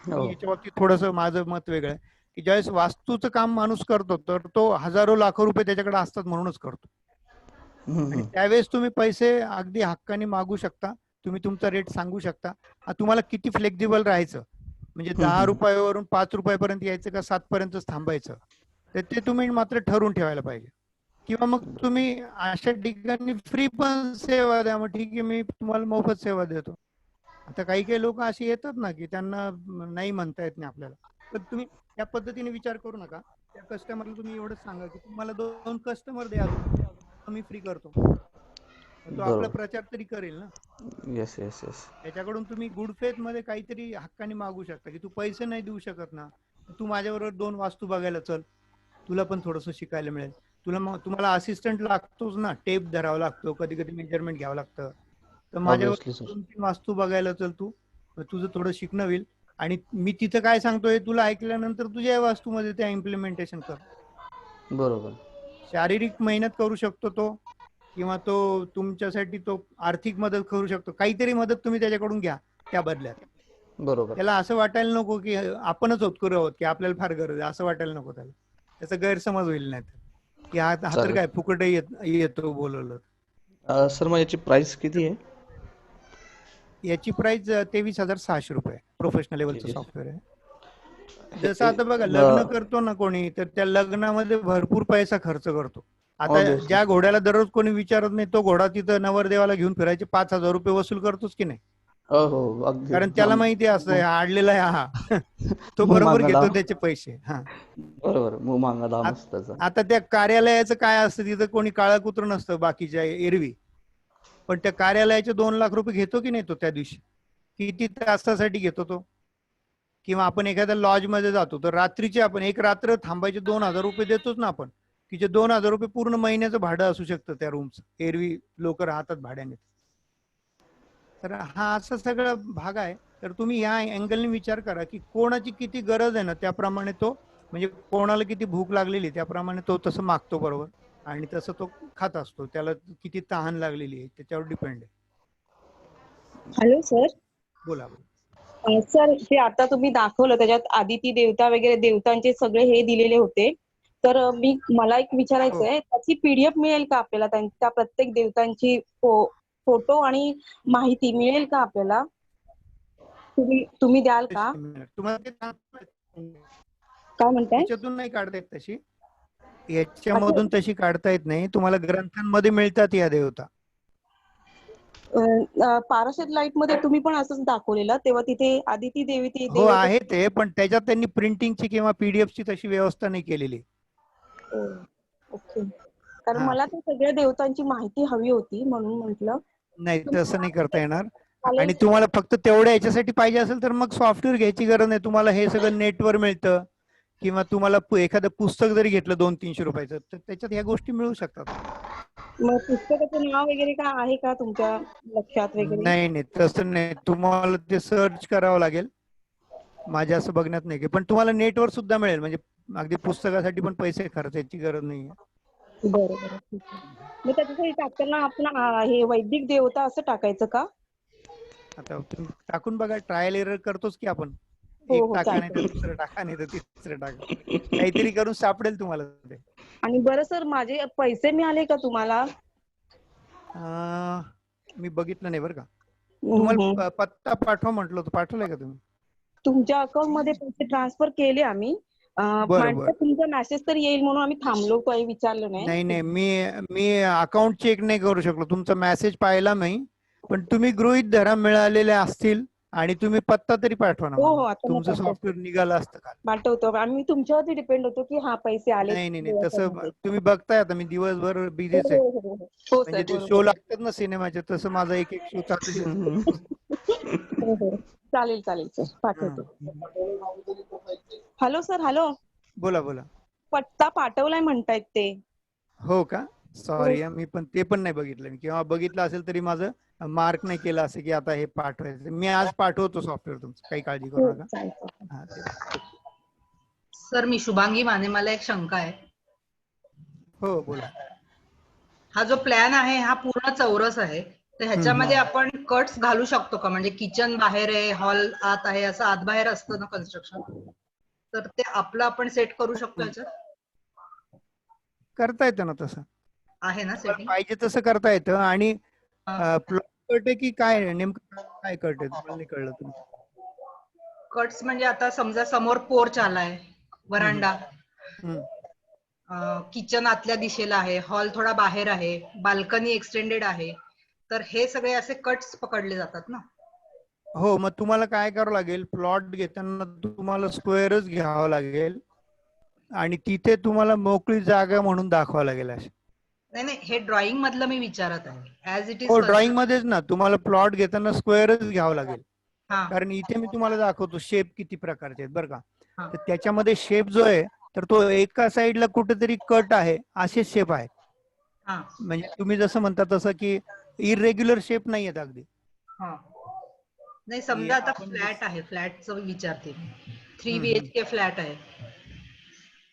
Speaker 4: हो.
Speaker 1: याच्या बाबतीत थोडंसं माझं मत वेगळं आहे, की ज्यावेळेस वास्तूचं काम माणूस करतो तर तो हजारो लाखो रुपये त्याच्याकडे असतात म्हणूनच करतो. आणि त्यावेळेस तुम्ही पैसे अगदी हक्काने मागू शकता, तुम्ही तुमचा रेट सांगू शकता. तुम्हाला किती फ्लेक्झिबल राहायचं, म्हणजे 10 रुपयावरून 5 रुपयापर्यंत यायचं का 7 पर्यंतच थांबायचं, तर ते तुम्ही मात्र ठरवून ठेवायला पाहिजे. किंवा मग तुम्ही अशा ठिकाणी फ्री पण सेवा द्या, मग ठीक आहे मी तुम्हाला मोफत सेवा देतो. आता काही काही लोक असे येतात ना की त्यांना नाही म्हणता येत नाही आपल्याला, तर तुम्ही त्या पद्धतीने विचार करू नका. त्या कस्टमरला तुम्ही एवढंच सांगा की तुम्हाला 2 कस्टमर द्या, मी फ्री करतो, तो आपला
Speaker 4: बरोबर.
Speaker 1: प्रचार तरी करेल ना.
Speaker 4: Yes yes yes.
Speaker 1: त्याच्याकडून तुम्ही गुड फेथ मध्ये काहीतरी हक्काने मागू शकता की तू पैसे नाही देऊ शकत ना, तू माझ्याबरोबर 2 वास्तू बघायला चल, तुला पण थोडंसं शिकायला मिळेल. तुम्हाला असिस्टंट लागतोच ना, टेप धरावा लागतो, कधी कधी मेजरमेंट घ्यावं लागतं, तर
Speaker 4: ऑब्विसली
Speaker 1: माझ्याबरोबर
Speaker 4: सर.
Speaker 1: 2-3 वास्तू बघायला चल तू, तुझं थोडं शिकणं होईल. आणि मी तिथं काय सांगतोय तुला ऐकल्यानंतर तुझ्या वास्तूमध्ये त्या इम्प्लिमेंटेशन कर.
Speaker 4: बरोबर.
Speaker 1: शारीरिक मेहनत करू शकतो तो, किंवा तो तुमच्यासाठी तो आर्थिक मदत करू शकतो, काहीतरी मदत तुम्ही त्याच्याकडून घ्या त्या बदल्यात.
Speaker 4: बरोबर.
Speaker 1: त्याला असं वाटायला नको की आपणच होतकरू आहोत, की आपल्याला फार गरज आहे, असं वाटायला नको त्याला. त्याचा गैरसमज होईल नाही की हा तर
Speaker 4: चालेल.
Speaker 1: काय फुकट येतो बोलवलं.
Speaker 4: सर मग याची प्राइस किती आहे?
Speaker 1: याची प्राइस 23,600 रुपये प्रोफेशनल लेवलचं
Speaker 4: ठीक आहे.
Speaker 1: सॉफ्टवेअर आहे. जसं आता बघा लग्न करतो ना कोणी, तर त्या लग्नामध्ये भरपूर पैसा खर्च करतो. आता
Speaker 4: ऑब्विसली.
Speaker 1: ज्या घोड्याला दररोज कोणी विचारत नाही, तो घोडा तिथं नवरदेवाला घेऊन फिरायचे 5,000 रुपये वसूल करतोच की नाही,
Speaker 4: हो हो अगदी.
Speaker 1: कारण त्याला माहिती असतं
Speaker 4: मग
Speaker 1: आडलेला आहे हा तो
Speaker 4: मग
Speaker 1: बरोबर
Speaker 4: मागा
Speaker 1: घेतो
Speaker 4: दाम.
Speaker 1: त्याचे पैसे. हा
Speaker 4: बरोबर. मग मागा दाम असतो त्याचा.
Speaker 1: आता त्या कार्यालयाचं काय असतं, तिथं कोणी काळा कुत्र नसतं बाकीच्या एरवी, पण त्या कार्यालयाचे 2 लाख रुपये घेतो की नाही तो त्या दिवशी, किती तासासाठी घेतो तो. किंवा आपण एखाद्या लॉज मध्ये जातो तर रात्रीचे आपण एक रात्र थांबायचे 2,000 रुपये देतोच ना आपण, की जे 2,000 रुपये पूर्ण महिन्याचं भाडं असू शकतं त्या रूमचं, एरवी लोक राहतात भाड्याने. तर हा असा सगळा भाग आहे. तर तुम्ही या अँगलने विचार करा की कोणाची किती गरज आहे ना, त्याप्रमाणे तो, म्हणजे कोणाला किती भूक लागलेली त्याप्रमाणे तो तसं मागतो, बरोबर, आणि तसं तो खात असतो. त्याला किती तहान लागलेली आहे त्याच्यावर डिपेंड आहे.
Speaker 5: Hello sir.
Speaker 1: बोला बोला.
Speaker 5: सर जे आता तुम्ही दाखवलं त्याच्यात आदिती देवता वगैरे देवतांचे सगळे हे दिलेले होते, तर मला एक विचारायचं आहे, त्याची पीडीएफ मिळेल का आपल्याला? त्या प्रत्येक देवतांची फोटो आणि माहिती मिळेल का आपल्याला? तुम्ही द्याल का?
Speaker 1: तुम्हाला
Speaker 5: काय म्हणताय?
Speaker 1: त्याच्यातून नाही काढता येत तशी, याच्यामधून तशी काढता येत नाही. तुम्हाला ग्रंथांमध्ये मिळतात या देवता.
Speaker 5: पाराशर लाईट मध्ये तुम्ही पण असंच दाखवलेलं, तेव्हा तिथे आदिती देवी
Speaker 1: हो आहे ते, पण त्याच्यात त्यांनी प्रिंटिंगची किंवा पीडीएफची तशी व्यवस्था नाही केलेली.
Speaker 5: ओके. कारण मला त्या सगळ्या देवतांची माहिती हवी होती म्हणून म्हटलं.
Speaker 1: नाही तसं नाही करता येणार.
Speaker 5: चालेल.
Speaker 1: आणि तुम्हाला फक्त तेवढ्या याच्यासाठी पाहिजे असेल तर मग सॉफ्टवेअर घ्यायची गरज नाही. तुम्हाला हे सगळं नेटवर मिळतं, किंवा तुम्हाला एखादं पुस्तक जरी घेतलं 200-300 रुपयाचं, तर त्याच्यात ह्या गोष्टी मिळू शकतात.
Speaker 5: मग पुस्तकाचं नाव वगैरे काय आहे का तुमच्या लक्षात वगैरे?
Speaker 1: नाही नाही तसं नाही, तुम्हाला ते सर्च करावं लागेल. माझ्या असं बघण्यात नाही की, पण तुम्हाला नेटवर सुद्धा मिळेल, म्हणजे अगदी पुस्तकासाठी पण पैसे खर्चायची गरज नाही.
Speaker 5: बरोबर, ठीक आहे. मग त्याच्यासाठी टाकताना आपण हे वैदिक देवता असं टाकायचं का?
Speaker 1: आता तुम्ही टाकून बघा, ट्रायल एरर करतोच की आपण.
Speaker 5: हो,
Speaker 1: एक
Speaker 5: हो,
Speaker 1: टाका नाही तर
Speaker 5: चालतंय.
Speaker 1: दुसरं टाका, नाही तर तिसरं टाका, काहीतरी करून सापडेल तुम्हाला ते.
Speaker 5: आणि बरं सर, माझे पैसे मिळाले का तुम्हाला?
Speaker 1: मी बघितलं नाही बरं का.
Speaker 5: हम्म.
Speaker 1: तुम्हाला पत्ता पाठवा म्हटलं होतं, पाठवलाय का तुम्ही?
Speaker 5: तुमच्या अकाउंट मध्ये पैसे ट्रान्सफर केले आम्ही.
Speaker 1: बरं
Speaker 5: म्हटलं तुमचा मेसेज तर येईल म्हणून आम्ही थांबलो, काही विचारलं
Speaker 1: नाही
Speaker 5: नाही.
Speaker 1: नाही, मी अकाउंट चेक नाही करू शकलो, तुमचा मेसेज पाहिला नाही. पण तुम्ही गृहीत धरा मिळालेले असतील, आणि तुम्ही पत्ता तरी पाठवा ना
Speaker 5: हो,
Speaker 1: मला.
Speaker 5: आता
Speaker 1: तुमचं सॉफ्टवेअर निघालं असतं का?
Speaker 5: पाठवतो. आम्ही तुमच्यावरती डिपेंड होतो की हा पैसे आले.
Speaker 1: नाही नाही नाही, तसं तुम्ही बघताय आता मी दिवसभर बिझीच आहे.
Speaker 5: हो
Speaker 1: म्हणजे
Speaker 5: सर,
Speaker 1: ते शो लागतात ना सिनेमाचे, तसं माझा एक शो चालू.
Speaker 5: हो. चालेल सर, पाठवतो. Hello sir, hello.
Speaker 1: बोला बोला.
Speaker 5: पत्ता पाठवलाय म्हणतायत ते.
Speaker 1: हो का? सॉरी, मी पण ते पण नाही बघितलं. किंवा बघितलं असेल तरी माझं मार्क नाही केलं असे की आता हे पाठवायचं. मी आज पाठवतो सॉफ्टवेअर तुमचं, काही काळजी करू नका.
Speaker 6: सर मी शुभांगी माने, मला एक शंका आहे.
Speaker 1: हो बोला.
Speaker 6: हा जो प्लॅन आहे हा पूर्ण चौरस आहे, तर ह्याच्यामध्ये आपण कट्स घालू शकतो का? म्हणजे किचन बाहेर आहे, हॉल आत आहे, असं आत बाहेर असतं ना कन्स्ट्रक्शन, तर ते आपलं आपण सेट करू शकतो ह्याच्यात?
Speaker 1: करता येतं ना तसं,
Speaker 6: आहे ना
Speaker 1: तुम्हाला
Speaker 6: सेटिंग?
Speaker 1: पाहिजे तसं करता येतं. आणि प्लॉट कट आहे की काय आहे? नेमकं काय कट आहे मला नाही कळलं तुमचं.
Speaker 6: कट्स म्हणजे आता समजा समोर पोर्च आलाय, वरांडा,
Speaker 1: हम्म.
Speaker 6: किचन आतल्या दिशेला आहे, हॉल थोडा बाहेर आहे, बाल्कनी एक्सटेंडेड आहे, तर हे सगळे असे कट्स पकडले जातात ना?
Speaker 1: हो, मग तुम्हाला काय करावं लागेल, प्लॉट घेताना तुम्हाला स्क्वेअरच घ्यावं लागेल आणि तिथे तुम्हाला मोकळी जागा म्हणून दाखवावं लागेल असे.
Speaker 6: नाही नाही, हे ड्रॉइंग मधलं मी विचारत आहे. ऍज इट इज
Speaker 1: हो, ड्रॉइंग मध्येच ना, तुम्हाला प्लॉट घेताना स्क्वेअरच घ्यावं लागेल.
Speaker 6: हा
Speaker 1: कारण इथे मी तुम्हाला दाखवतो शेप किती प्रकारचे आहेत बरं का.
Speaker 6: हा
Speaker 1: तर त्याच्यामध्ये शेप जो आहे, तर तो एका साईडला कुठेतरी कट आहे, असे शेप आहे.
Speaker 6: हा
Speaker 1: म्हणजे तुम्ही जसं म्हणता तसं की इरेग्युलर शेप नाही आहेत अगदी.
Speaker 6: हा. नाही
Speaker 1: की
Speaker 6: समजा आता
Speaker 1: आपण
Speaker 6: फ्लॅट आहे, फ्लॅटचं विचारते मी. 3
Speaker 1: हम्म, हम्म,
Speaker 6: BHK फ्लॅट आहे,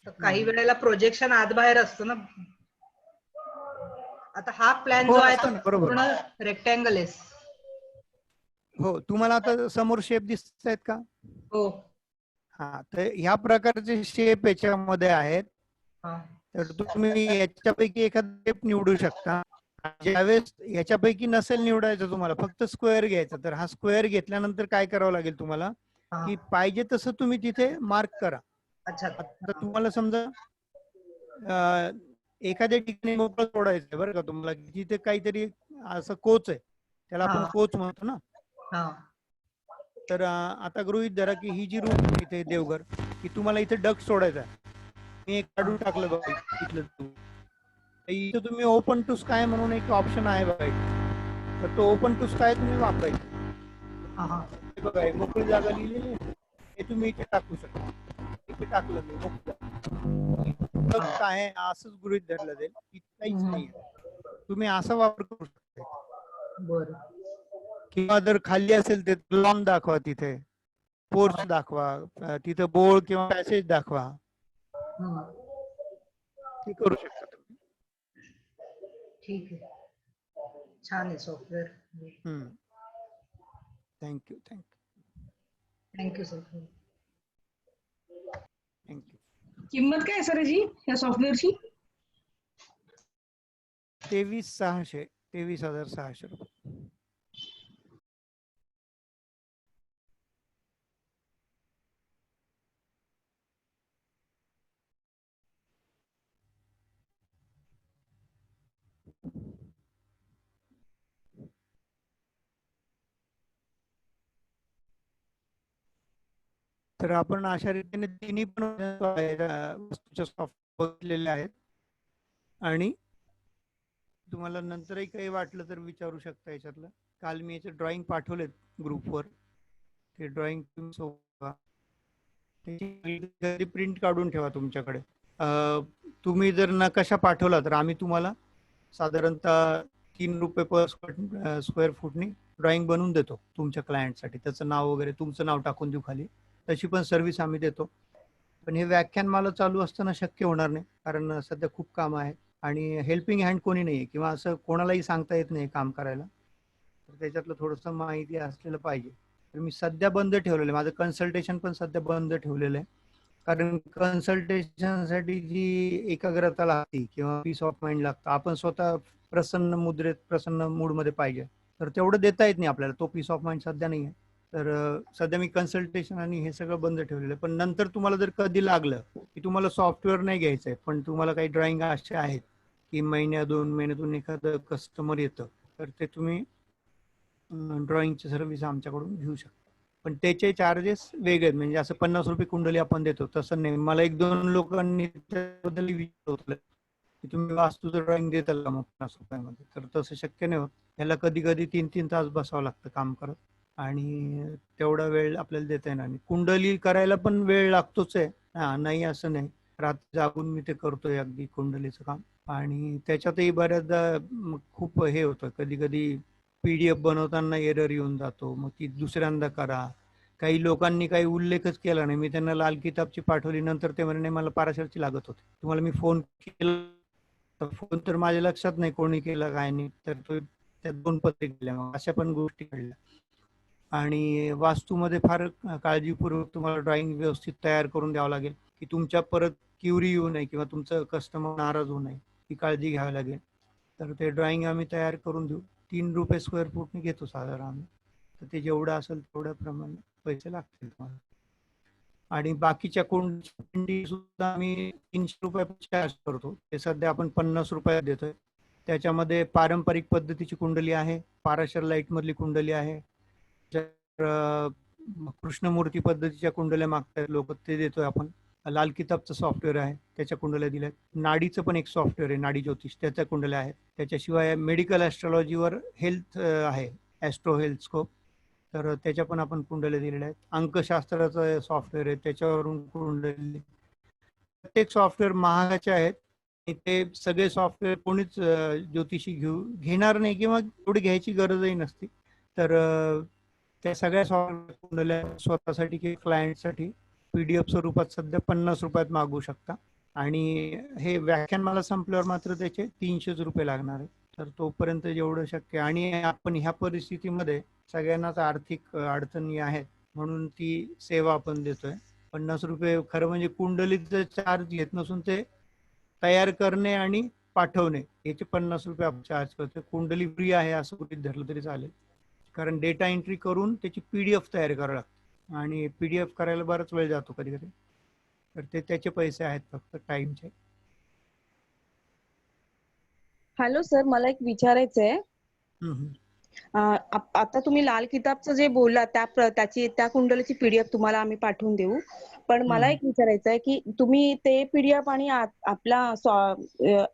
Speaker 6: तर काही
Speaker 1: हम्म.
Speaker 6: वेळेला प्रोजेक्शन आत बाहेर असतं ना. आता हा प्लॅन
Speaker 1: हो
Speaker 6: जो आहे तो
Speaker 1: असतं ना, बरोबर.
Speaker 6: पूर्ण रेक्टँगल आहे.
Speaker 1: हो, तुम्हाला आता समोर शेप दिसत आहेत का?
Speaker 6: हो.
Speaker 1: हा, तर ह्या प्रकारचे शेप याच्यामध्ये आहेत.
Speaker 6: हा
Speaker 1: तर तुम्ही याच्यापैकी एखादा शेप निवडू शकता. ज्यावेळेस याच्यापैकी नसेल निवडायचं तुम्हाला, फक्त स्क्वेअर घ्यायचा, तर हा स्क्वेअर घेतल्यानंतर काय करावं लागेल तुम्हाला,
Speaker 6: हा.
Speaker 1: की पाहिजे तसं तुम्ही तिथे मार्क करा.
Speaker 6: अच्छा.
Speaker 1: आता तुम्हाला समजा एखाद्या ठिकाणी मोकळं सोडायचं बरं का तुम्हाला, जिथे काहीतरी असं कोच आहे, त्याला आपण
Speaker 6: हा
Speaker 1: कोच म्हणतो ना.
Speaker 6: हा
Speaker 1: तर आता गृहीत धरा की ही जी रूम आहे इथे देवघर, की तुम्हाला इथे डक सोडायचा आहे. मी एक काढून टाकलं बघा इथलं. इथं तुम्ही ओपन टू स्काय म्हणून एक ऑप्शन आहे बघा, तर तो ओपन टू स्काय तुम्ही वापरायचा.
Speaker 6: हा.
Speaker 1: बघा हे मोकळी जागा लिहिलेली आहे, हे तुम्ही इथे टाकू शकता. इथे टाकलं मी मोकळी काय आहे असंच गृहीत धरलं जाईल की काहीच नाही. तुम्ही असा वापर करू शकता.
Speaker 6: बर.
Speaker 1: किंवा जर खाली असेल तर लॉन दाखवा, तिथे पोर्च दाखवा, तिथे बोर्ड किंवा पॅसेज दाखवा. ते करू शकता तुम्ही.
Speaker 6: ठीक आहे, छान आहे software.
Speaker 1: Thank you thank you
Speaker 6: thank you sir.
Speaker 1: Thank you.
Speaker 2: किंमत काय सर याची, या सॉफ्टवेअरची?
Speaker 1: 23,600 रुपये. तर आपण अशा रीतीने तिन्ही पण वस्तूच्या सॉफ्टवेअर बघितलेले आहेत. आणि तुम्हाला नंतरही काही वाटलं तर विचारू शकता याच्यातलं. काल मी याचे ड्रॉइंग पाठवलेत ग्रुपवर, ते ड्रॉइंग त्याची प्रिंट काढून ठेवा तुमच्याकडे. तुम्ही जर नकाशा पाठवला तर आम्ही तुम्हाला साधारणतः 3 रुपये पर स्क्वेअर फूटनी ड्रॉइंग बनवून देतो तुमच्या क्लायंटसाठी. त्याचं नाव वगैरे तुमचं नाव टाकून देऊ खाली, तशी पण सर्व्हिस आम्ही देतो. पण हे व्याख्यान मला चालू असताना शक्य होणार नाही, कारण सध्या खूप काम आहे आणि हेल्पिंग हँड कोणी नाही आहे, किंवा असं कोणालाही सांगता येत नाही काम करायला. तर त्याच्यातलं थोडंसं माहिती असलेलं पाहिजे. तर मी सध्या बंद ठेवलेलं आहे, माझं कन्सल्टेशन पण सध्या बंद ठेवलेलं आहे. कारण कन्सल्टेशनसाठी जी एकाग्रता लागते किंवा पीस ऑफ माइंड लागतं, आपण स्वतः प्रसन्न मुद्रेत प्रसन्न मूडमध्ये पाहिजे, तर तेवढं देता येत नाही आपल्याला. तो पीस ऑफ माइंड सध्या नाही आहे. तर सध्या मी कन्सल्टेशन आणि हे सगळं बंद ठेवलेलं आहे. पण नंतर तुम्हाला जर कधी लागलं की तुम्हाला सॉफ्टवेअर नाही घ्यायचं आहे, पण तुम्हाला काही ड्रॉइंग असे आहेत की 1-2 महिन्यातून एखादं कस्टमर येतं, तर ते तुम्ही ड्रॉइंगची सर्व्हिस आमच्याकडून घेऊ शकता. पण त्याचे चार्जेस वेगळे आहेत. म्हणजे असं 50 रुपये कुंडली आपण देतो तसं नाही. मला 1-2 लोकांनी त्याबद्दल विचारलं की तुम्ही वास्तूचं ड्रॉइंग देताल का मग 50 रुपयामध्ये, तर तसं शक्य नाही होत. याला कधी कधी 3-3 तास बसावं लागतं काम करत, आणि तेवढा वेळ आपल्याला देता येणार नाही. कुंडली करायला पण वेळ लागतोच आहे, नाही असं नाही. रात्री जागून मी ते करतोय अगदी कुंडलीचं काम. आणि त्याच्यातही बऱ्याचदा खूप हे होतं, कधी कधी PDF बनवताना एरर येऊन जातो, मग ती दुसऱ्यांदा करा, काही लोकांनी काही उल्लेखच केला नाही. मी त्यांना लाल किताबची पाठवली, नंतर ते म्हणे मला पाराशरची लागत होती. तुम्हाला मी फोन केला तर फोन तर माझ्या लक्षात नाही कोणी केला काय नाही, तर तो त्या 2 पत्रे गेल्या. मग अशा पण गोष्टी घडल्या. आणि वास्तूमध्ये फार काळजीपूर्वक तुम्हाला ड्रॉइंग व्यवस्थित तयार करून द्यावं लागेल, की तुमच्या परत क्युरी येऊ नये किंवा तुमचं कस्टमर नाराज होऊ नये, ही काळजी घ्यावी लागेल. तर ते ड्रॉइंग आम्ही तयार करून देऊ. 3 रुपये स्क्वेअर फूटने घेतो साधारण आम्ही. तर ते जेवढं असेल तेवढ्याप्रमाणे पैसे लागतील तुम्हाला. आणि बाकीच्या कुंडी सुद्धा आम्ही 300 रुपये चार्ज करतो. ते सध्या आपण 50 रुपयात देतोय. त्याच्यामध्ये पारंपरिक पद्धतीची कुंडली आहे, पाराशर लाईट मधली कुंडली आहे. जर कृष्णमूर्ती पद्धतीच्या कुंडल्या मागतायत लोक, ते देतोय आपण. लाल किताबचं सॉफ्टवेअर आहे, त्याच्या कुंडल्या दिल्यात. नाडीचं पण एक सॉफ्टवेअर आहे, नाडी ज्योतिष, त्याच्या कुंडल्या आहेत. त्याच्याशिवाय मेडिकल ॲस्ट्रॉलॉजीवर हेल्थ आहे, ॲस्ट्रो हेल्थ स्कोप, तर त्याच्या पण आपण कुंडल्या दिलेल्या आहेत. अंकशास्त्राचं सॉफ्टवेअर आहे, त्याच्यावरून कुंडली. प्रत्येक सॉफ्टवेअर महागाचे आहेत. ते सगळे सॉफ्टवेअर कोणीच ज्योतिषी घेणार नाही किंवा एवढी घ्यायची गरजही नसते. तर त्या सगळ्या सॉफ्टवेअर कुंडल्या स्वतःसाठी किंवा क्लायंटसाठी PDF स्वरूपात सध्या 50 रुपयात मागवू शकता. आणि हे व्याख्यान मला संपल्यावर मात्र त्याचे 300 रुपये लागणार आहे. तर तोपर्यंत जेवढं शक्य. आणि आपण ह्या परिस्थितीमध्ये सगळ्यांनाच आर्थिक अडचणी आहेत, म्हणून ती सेवा आपण देतोय. 50 रुपये खरं म्हणजे कुंडलीचं चार्ज घेत नसून ते तयार करणे आणि पाठवणे याचे 50 रुपये आपण चार्ज करतो. कुंडली फ्री आहे असं कुठे धरलं तरी चालेल, कारण डेटा एंट्री करून त्याची PDF तयार करावी लागते आणि PDF करायला बराच वेळ जातो कधी कधी. तर ते त्याचे पैसे आहेत फक्त टाइमचे.
Speaker 5: हॅलो सर, मला एक विचारायचं आहे. आता तुम्ही लाल किताबचं जे बोलला त्या कुंडलीची PDF तुम्हाला आम्ही पाठवून देऊ. पण मला एक विचारायचं आहे की तुम्ही ते PDF आणि आपला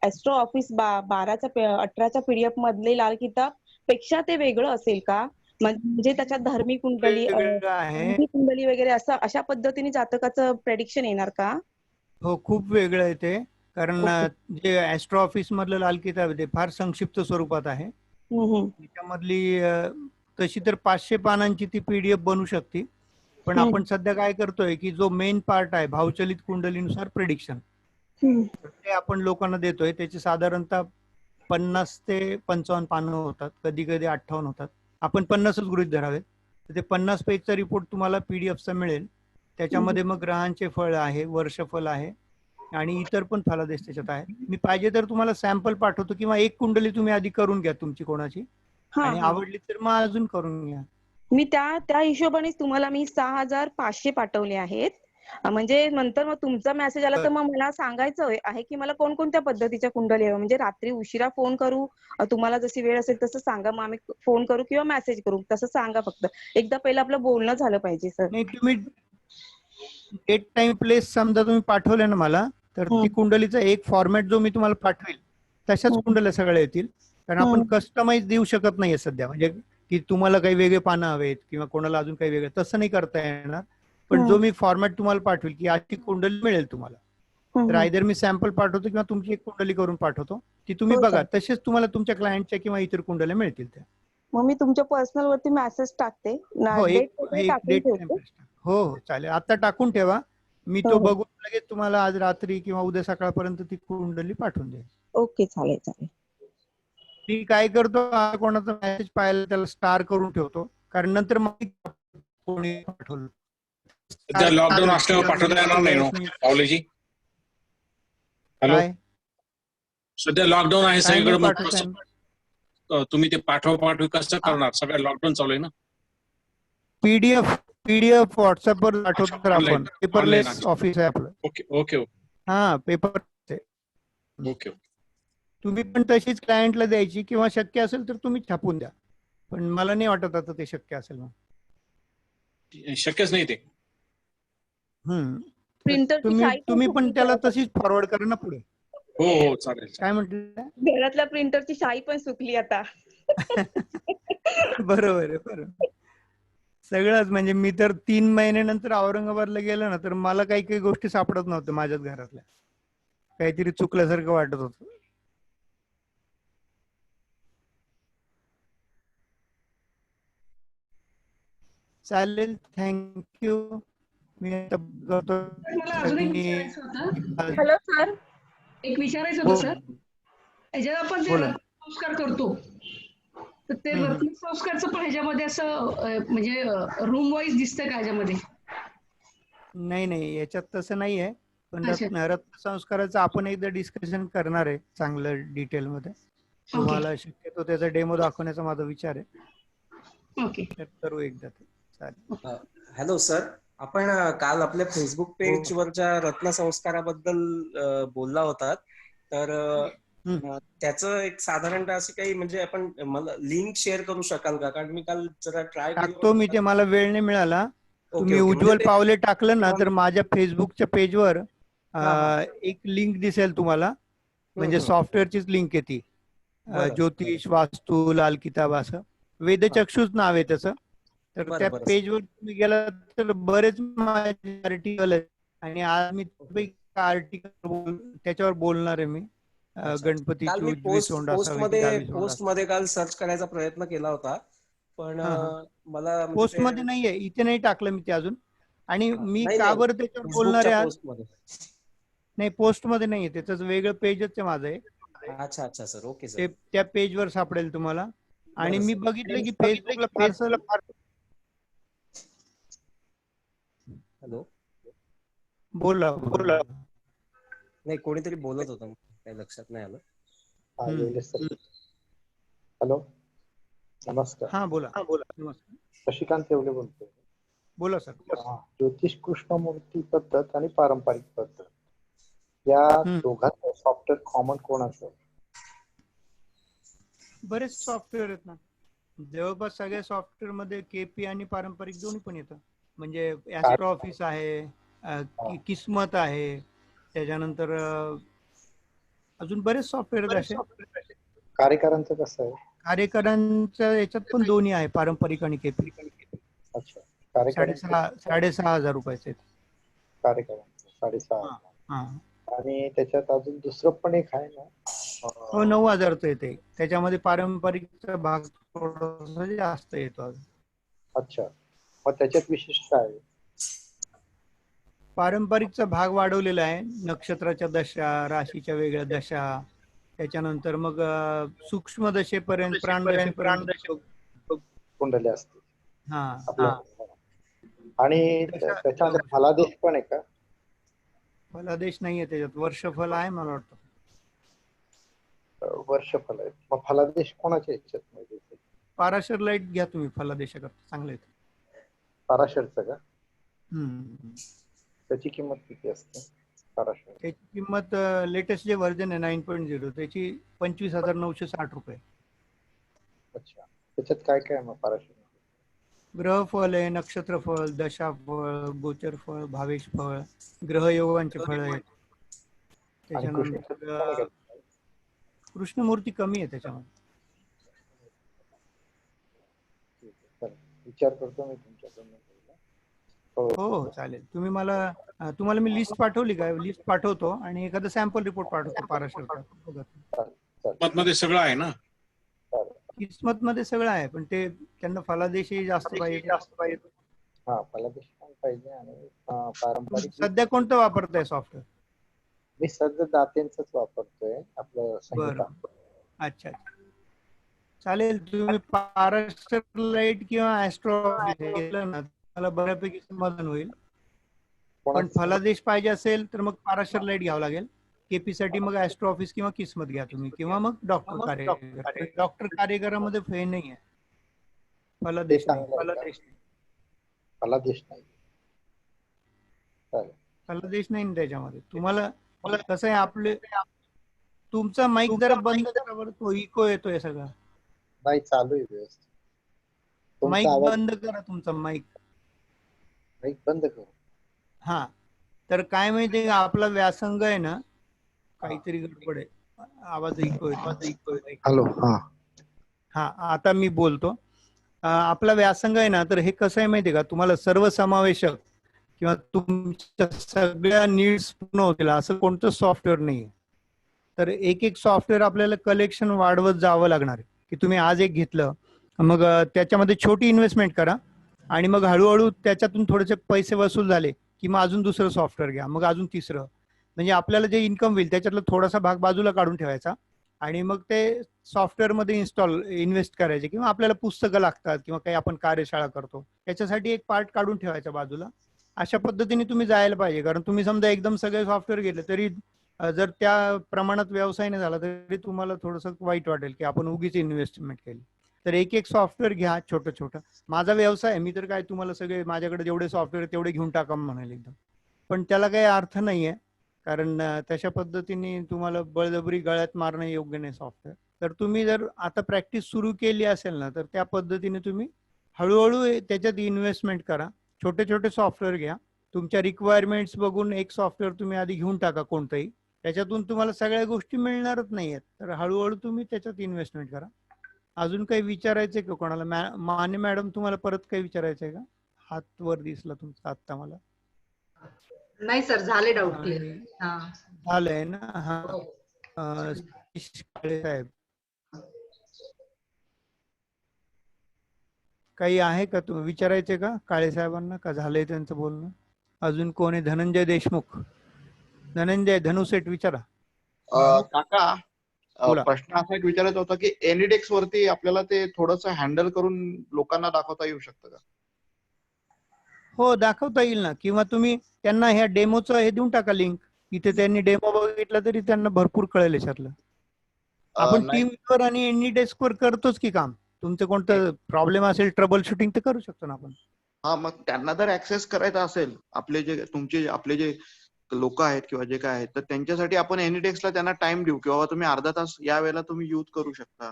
Speaker 5: ॲस्ट्रो ऑफिस 18च्या PDF मधले लाल किताब पेक्षा ते वेगळं असेल का? म्हणजे त्याच्यात धार्मिक कुंडली, कुंडली वगैरे असं अशा पद्धतीने जातकाचं प्रेडिक्शन येणार का?
Speaker 1: हो, खूप वेगळं आहे ते. कारण जे ॲस्ट्रो ऑफिस मधलं लाल किताब आहे ते फार संक्षिप्त स्वरूपात आहे. त्याच्यामधली तशी तर 500 पानांची ती PDF बनू शकते. पण आपण सध्या काय करतोय की जो मेन पार्ट आहे भावचलित कुंडलीनुसार प्रेडिक्शन, ते आपण लोकांना देतोय. त्याचे साधारणतः 50 ते 55 पानं होतात, कधी कधी 58 होतात. आपण 50च गृहीत धरावेत. तर ते 50 पेजचा रिपोर्ट तुम्हाला PDFचा मिळेल. त्याच्यामध्ये मग ग्रहांचे फळ आहे, वर्षफल आहे आणि इतर पण फलादेश त्याच्यात आहे. मी पाहिजे तर तुम्हाला सॅम्पल पाठवतो, किंवा एक कुंडली तुम्ही आधी करून घ्या तुमची कोणाची, आणि आवडली तर मग अजून करून घ्या.
Speaker 5: मी त्या हिशोबाने तुम्हाला मी 6500 पाठवले आहेत. म्हणजे नंतर मग तुमचा मेसेज आला तर मग मला सांगायचं आहे की मला कोणकोणत्या पद्धतीच्या कुंडली आहे. म्हणजे रात्री उशिरा फोन करू, तुम्हाला जशी वेळ असेल तसं सांगा, मग आम्ही फोन करू किंवा मेसेज करू, तसं सांगा. फक्त एकदा पहिलं आपलं बोलणं झालं पाहिजे सर.
Speaker 1: नाही, तुम्ही डेट टाइम प्लेस समजा तुम्ही पाठवले ना मला, तर ती कुंडलीचा एक फॉर्मॅट जो मी तुम्हाला पाठवेल तशाच कुंडल्या सगळ्या येतील. कारण आपण कस्टमाइज देऊ शकत नाहीये सध्या, म्हणजे की तुम्हाला काही वेगळे पानं हवेत किंवा कोणाला अजून काही वेगळं, तसं नाही करता येणार. पण जो मी फॉर्मॅट तुम्हाला पाठवेल की आजची कुंडली मिळेल तुम्हाला, तर आयदर मी सॅम्पल पाठवतो किंवा तुमची एक कुंडली करून पाठवतो, ती तुम्ही बघा. तसेच तुम्हाला तुमच्या क्लायंटच्या किंवा इतर कुंडल्या मिळतील त्या.
Speaker 5: मग मी तुमच्या पर्सनल वरती मेसेज टाकते.
Speaker 1: हो, हो चालेल. आता टाकून ठेवा, मी तो बघून लगेच तुम्हाला आज रात्री किंवा उद्या सकाळपर्यंत ती कुंडली पाठवून देईल.
Speaker 5: ओके, चालेल चालेल.
Speaker 1: मी काय करतो, कोणाचा मेसेज पाहिला त्याला स्टार करून ठेवतो, कारण नंतर मग कोणी पाठवलं.
Speaker 7: सध्या लॉकडाऊन असल्यावर पाठवता येणार नाही पावलेजी. हॅलो, सध्या लॉकडाऊन आहे सगळीकडे, मग तुम्ही ते पाठवा कसं करणार? सगळं लॉकडाऊन चालू आहे ना.
Speaker 1: पीडीएफ व्हॉट्सअपवर पाठवतो तर आपण. पेपरलेस ऑफिस आहे आपलं.
Speaker 7: Okay okay okay.
Speaker 1: हा, पेपर.
Speaker 7: ओके.
Speaker 1: तुम्ही पण तशीच क्लायंटला द्यायची, किंवा शक्य असेल तर तुम्ही छापून द्या. पण मला नाही वाटत आता ते शक्य असेल. मग
Speaker 7: शक्यच नाही ते.
Speaker 1: तुम्ही पण त्याला तशीच फॉरवर्ड करा ना पुढे.
Speaker 7: हो हो चालेल.
Speaker 1: काय म्हटलं?
Speaker 5: घरातल्या प्रिंटरची शाई पण सुकली आता.
Speaker 1: बरोबर आहे, बरोबर. सगळंच म्हणजे मी तर 3 महिन्यानंतर औरंगाबादला गेलो ना, तर मला काही काही गोष्टी सापडत नव्हत्या माझ्याच घरातल्या. काहीतरी चुकल्यासारखं वाटत होतं. चालेल, थँक्यू. मी आता करतो.
Speaker 2: मला अजून एक विचारायचं होतं.
Speaker 5: Hello sir.
Speaker 2: एक विचारायचं होतं
Speaker 1: हो.
Speaker 2: सर. ह्याच्यात आपण जे
Speaker 1: बोला.
Speaker 2: रत्नसंस्कार करतो, तर ते
Speaker 1: हम्म.
Speaker 2: रत्नसंस्कारचं पण ह्याच्यामध्ये असं म्हणजे रूम वाईज दिसतंय का ह्याच्यामध्ये?
Speaker 1: नाही, याच्यात तसं नाहीये. पण
Speaker 2: अच्छा.
Speaker 1: रत्नसंस्काराचं आपण एकदा डिस्कशन करणार आहे चांगलं डिटेलमध्ये. तुम्हाला शक्यतो त्याचा डेमो दाखवण्याचा माझा विचार आहे.
Speaker 2: ओके.
Speaker 1: तर करू एकदा ते. चालेल.
Speaker 8: हॅलो सर, आपण काल आपल्या फेसबुक पेजवरच्या रत्नसंस्काराबद्दल बोलला होता. तर त्याचं एक साधारणतः अशी काही म्हणजे आपण मला लिंक शेअर करू शकाल का? कारण मी काल जरा ट्राय
Speaker 1: टाकतो मी ते, मला वेळ नाही मिळाला. तुम्ही
Speaker 8: ओके.
Speaker 1: उज्ज्वल पावले टाकलं ना तर माझ्या फेसबुकच्या पेजवर एक लिंक दिसेल तुम्हाला. म्हणजे सॉफ्टवेअरचीच लिंक आहे ती. ज्योतिष, वास्तू, लाल किताब असं वेदचक्षुच नाव आहे त्याचं. तर त्या पेजवर तुम्ही गेला तर बरेच माझे आर्टिकल आहेत आणि आज मी आर्टिकल त्याच्यावर बोलणार आहे. मी गणपतीची उजवी सोंड
Speaker 8: पोस्ट मध्ये काल सर्च करायचा प्रयत्न केला होता, पण मला
Speaker 1: पोस्ट मध्ये नाहीये, इथे नाही टाकलं मी ते अजून. आणि मी का बरं त्याच्यावर बोलणार आहे आज? नाही, पोस्ट मध्ये नाहीये, त्याचं वेगळं पेजच आहे माझं.
Speaker 8: अच्छा सर, ओके सर.
Speaker 1: त्या पेजवर सापडेल तुम्हाला. आणि मी बघितलं की फेसबुकला फारसं.
Speaker 8: हॅलो,
Speaker 1: बोला.
Speaker 8: नाही, कोणीतरी बोलत होतं, काही लक्षात नाही आलं.
Speaker 9: हॅलो, नमस्कार.
Speaker 1: हा बोला. नमस्कार.
Speaker 9: शशिकांत येवले बोलतोय.
Speaker 1: बोला सर.
Speaker 9: ज्योतिष कृष्णमूर्ती पद्धत आणि पारंपरिक पद्धत या दोघांचं सॉफ्टवेअर कॉमन कोणाचं?
Speaker 1: बरेच सॉफ्टवेअर आहेत ना. जवळपास सगळ्या सॉफ्टवेअर मध्ये केपी आणि पारंपरिक दोन्ही पण येतं. म्हणजे ऍस्ट्रो ऑफिस आहे, किस्मत आहे, त्याच्यानंतर अजून बरेच सॉफ्टवेअर असे.
Speaker 9: कार्यकारांचं कसं आहे?
Speaker 1: कार्यकारांच्या याच्यात पण दोन्ही आहे, पारंपरिक आणि केपी.
Speaker 9: अच्छा.
Speaker 1: 6,500 रुपयाचे
Speaker 9: कार्यकारांचं 6,500. आणि त्याच्यात अजून दुसरं पण एक आहे ना?
Speaker 1: हो, 9,000चं येते. त्याच्यामध्ये पारंपरिकचा भाग थोडासा जास्त येतो.
Speaker 9: अच्छा, मग त्याच्यात विशेषता आहे?
Speaker 1: पारंपरिकचा भाग वाढवलेला आहे. नक्षत्राच्या दशा, राशीच्या वेगळ्या दशा, त्याच्यानंतर मग सूक्ष्म दशेपर्यंत, प्राणदशेपर्यंत
Speaker 9: कुंडल्या असते.
Speaker 1: हा.
Speaker 9: आणि त्याच्यामध्ये फलादेश पण आहे का?
Speaker 1: फलादेश नाहीये त्याच्यात, वर्षफल आहे मला वाटतं.
Speaker 9: वर्षफल आहे. मग फलादेश कोणाच्या ह्याच्यात माहिती?
Speaker 1: पाराशर लाईट घ्या तुम्ही, फलादेशाकरता चांगलं येतं.
Speaker 9: पाराशरचं का? त्याची किंमत किती असते? पाराशर
Speaker 1: त्याची किंमत लेटेस्ट जे व्हर्जन आहे 9.0 त्याची 25,960 रुपये.
Speaker 9: अच्छा, त्याच्यात काय काय मग पाराशर?
Speaker 1: ग्रहफल आहे, नक्षत्रफळ, दशाफळ, गोचरफळ, भावेशफळ, ग्रहयोगांचे फळ आहेत. त्याच्यानंतर कृष्णमूर्ती कमी आहे त्याच्यामध्ये.
Speaker 9: विचार करतो मी तुमच्याकडून.
Speaker 1: हो चालेल. तुम्हाला मी लिस्ट पाठवली का? लिस्ट पाठवतो आणि एखादा सॅम्पल रिपोर्ट पाठवतो पाराशरचा.
Speaker 7: किस्मत मध्ये सगळं आहे ना?
Speaker 1: किस्मत मध्ये सगळं आहे, पण ते त्यांना फलादेशही जास्त पाहिजे.
Speaker 9: हा, फलादेश पण पाहिजे. आणि पारंपरिक
Speaker 1: सध्या कोणतं वापरताय सॉफ्टवेअर?
Speaker 9: मी सध्या दात्यांचंच वापरतोय, आपलं संहिता.
Speaker 1: अच्छा, चालेल. तुम्ही पाराशर लाईट किंवा ऍस्ट्रो केलं ना, मला बऱ्यापैकी समाधान होईल. पण फलादेश पाहिजे असेल तर मग पाराशर लाईट घ्यावं लागेल. केपी साठी मग ऍस्ट्रो ऑफिस किंवा किस्मत घ्या तुम्ही, किंवा मग डॉक्टर कार्यकर. डॉक्टर कार्यकरामध्ये फे नाही आहे, फलादेश नाही.
Speaker 9: फलादेश नाही.
Speaker 1: फलादेश नाही त्याच्यामध्ये. तुम्हाला कसं आहे, आपले तुमचा माईक जरा बंद करा बरं, तो इको येतोय सगळा.
Speaker 9: नाही, चालू आहे व्यवस्थित.
Speaker 1: माईक बंद करा, तुमचा माईक
Speaker 9: बंद करू.
Speaker 1: हा, तर काय माहितीये का, आपला व्यासंग आहे ना, काहीतरी गडबड आहे, आवाज इको येतो.
Speaker 9: हॅलो.
Speaker 1: हा, आता मी बोलतो. आपला व्यासंग आहे ना, तर हे कसं आहे माहितीये का, तुम्हाला सर्वसमावेशक किंवा तुमच्या सगळ्या नीड्स पूर्ण होतील असं कोणतं सॉफ्टवेअर नाही. तर एक सॉफ्टवेअर आपल्याला कलेक्शन वाढवत जावं लागणार आहे. की तुम्ही आज एक घेतलं, मग त्याच्यामध्ये छोटी इन्व्हेस्टमेंट करा आणि मग हळूहळू त्याच्यातून थोडेसे पैसे वसूल झाले की मग अजून दुसरं सॉफ्टवेअर घ्या, मग अजून तिसरं. म्हणजे आपल्याला जे इन्कम होईल त्याच्यातला थोडासा भाग बाजूला काढून ठेवायचा आणि मग ते सॉफ्टवेअरमध्ये इन्व्हेस्ट करायचे. किंवा आपल्याला पुस्तकं लागतात किंवा काही आपण कार्यशाळा करतो त्याच्यासाठी एक पार्ट काढून ठेवायचा बाजूला. अशा पद्धतीने तुम्ही जायला पाहिजे. कारण तुम्ही समजा एकदम सगळे सॉफ्टवेअर घेतले तरी जर त्या प्रमाणात व्यवसाय नाही झाला तरी तुम्हाला थोडंसं वाईट वाटेल की आपण उगीच इन्व्हेस्टमेंट केली. तर एक एक सॉफ्टवेअर घ्या छोटं छोटं. माझा व्यवसाय आहे, मी तर काय तुम्हाला सगळे माझ्याकडे जेवढे सॉफ्टवेअर तेवढे घेऊन टाका म्हणाल एकदम, पण त्याला काही अर्थ नाहीये. कारण तशा पद्धतीने तुम्हाला बळजबरी गळ्यात मारणं योग्य नाही सॉफ्टवेअर. तर तुम्ही जर आता प्रॅक्टिस सुरू केली असेल ना तर त्या पद्धतीने तुम्ही हळूहळू त्याच्यात इन्व्हेस्टमेंट करा. छोटे छोटे सॉफ्टवेअर घ्या. तुमच्या रिक्वायरमेंट्स बघून एक सॉफ्टवेअर तुम्ही आधी घेऊन टाका कोणतंही. त्याच्यातून तुम्हाला सगळ्या गोष्टी मिळणारच नाहीयेत, तर हळूहळू तुम्ही त्याच्यात इन्व्हेस्टमेंट करा. अजून काही विचारायचंय का कोणाला? माने मॅडम तुम्हाला परत काही विचारायचंय का? हात वर दिसला तुमचा आता मला.
Speaker 6: नाही सर, झाले डाऊट क्लिअर. हा
Speaker 1: झालंय ना? हा काळे साहेब काही आहे का तुम्ही विचारायचे का काळे साहेबांना, का झालंय त्यांचं बोलणं? अजून कोण आहे? धनंजय देशमुख. धनंजय धनुसेठ विचारा.
Speaker 10: काका, प्रश्न असा एक विचारायचा होता की एनिडेक्स वरती आपल्याला ते थोडंसं हँडल करून लोकांना दाखवता येऊ शकतं का?
Speaker 1: हो दाखवता येईल ना. किंवा तुम्ही त्यांना ह्या डेमोचं हे देऊन टाका लिंक. इथे त्यांनी डेमो बघितला तरी त्यांना भरपूर कळेल याच्यातलं. आपण टीमवर आणि एनिडेस्क वर करतोच की काम. तुमचं कोणतं प्रॉब्लेम असेल ट्रबल शूटिंग तर करू शकतो ना आपण.
Speaker 10: हा, मग त्यांना जर ऍक्सेस करायचा असेल आपले जे लोक आहेत किंवा जे काय आहेत तर त्यांच्यासाठी आपण एनिडेक्सला त्यांना टाइम देऊ किंवा तुम्ही अर्धा तास या वेळेला तुम्ही यूज करू शकता.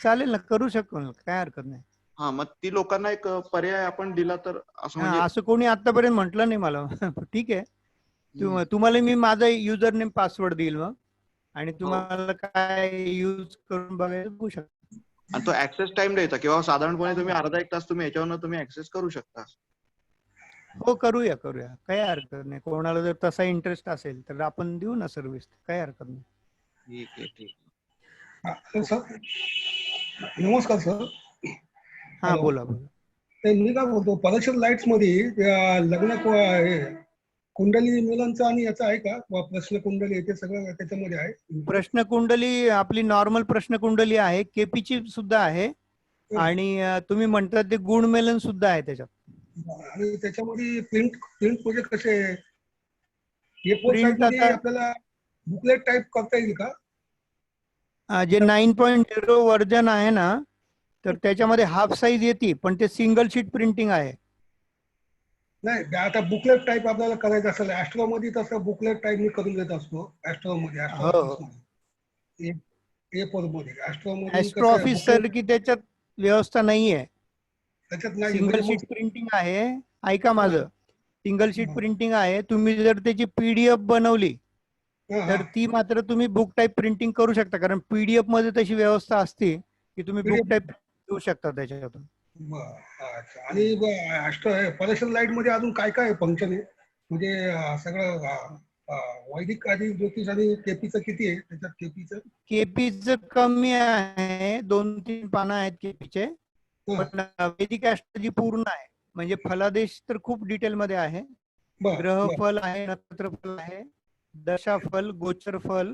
Speaker 1: चालेल ना, करू शकतो ना, काय हरकत नाही.
Speaker 10: हा, मग ती लोकांना एक पर्याय आपण दिला तर असं म्हणजे
Speaker 1: असं कोणी आतापर्यंत म्हटलं नाही मला. ठीक आहे, तुम्हाला मी माझा युजर नेम पासवर्ड देईल मग आणि तुम्हाला काय यूज करून बघायला बघू शकता.
Speaker 10: आणि तो ऍक्सेस टाइम द्यायचा किंवा साधारणपणे तुम्ही अर्धा एक तास तुम्ही याच्यावर तुम्ही ऍक्सेस करू शकता.
Speaker 1: हो करूया, काही हरकत नाही. कोणाला जर तसा इंटरेस्ट असेल तर आपण देऊ ना सर्व्हिस, काही हरकत नाही.
Speaker 10: ठीक
Speaker 11: आहे. सर नमस्कार सर.
Speaker 1: हा बोला.
Speaker 11: मी काय बोलतो, पॉल्युशन लाईट्स मध्ये लग्न कुंडली मुलांचं आणि याचं आहे का? प्रश्न कुंडली ते सगळं त्याच्यामध्ये आहे?
Speaker 1: प्रश्न कुंडली आपली नॉर्मल प्रश्न कुंडली आहे, केपीची सुद्धा आहे आणि तुम्ही म्हणतात ते गुणमेलन सुद्धा आहे त्याच्यात.
Speaker 11: आणि त्याच्यामध्ये प्रिंट म्हणजे कसे आपल्याला बुकलेट टाईप करता येईल का?
Speaker 1: जे 9.0 व्हर्जन आहे ना तर त्याच्यामध्ये हाफ साईज येते, पण ते सिंगल शीट प्रिंटिंग आहे.
Speaker 11: नाही, आता बुकलेट टाईप आपल्याला करायचं असेल ऍस्ट्रो मध्ये, तसं बुकलेट टाईप मी करून देत असतो ऍस्ट्रो मध्ये.
Speaker 1: ऍस्ट्रो ऑफिस सर की त्याच्यात व्यवस्था नाहीये.
Speaker 11: त्याच्यात नाही,
Speaker 1: सिंगल शीट प्रिंटिंग आहे. ऐका माझं, सिंगल शीट प्रिंटिंग आहे. तुम्ही जर त्याची पीडीएफ बनवली तर ती मात्र तुम्ही बुक टाईप प्रिंटिंग करू शकता, कारण पीडीएफ मध्ये तशी व्यवस्था असते की तुम्ही बुक टाईप देऊ शकता त्याच्यातून.
Speaker 11: आणि पॉल्युशन लाईट मध्ये अजून काय काय फंक्शन आहे? म्हणजे सगळं वैदिक आधी ज्योतिष आणि केपीचं किती आहे त्याच्यात?
Speaker 1: केपीचं कमी आहे, 2-3 पानं आहेत केपीचे. पण वैदिक ऍस्ट्रॉलॉजी पूर्ण आहे. म्हणजे फलादेश तर खूप डिटेल मध्ये आहे. ग्रहफल आहे, नक्षत्रफल आहे, दशाफल, गोचरफल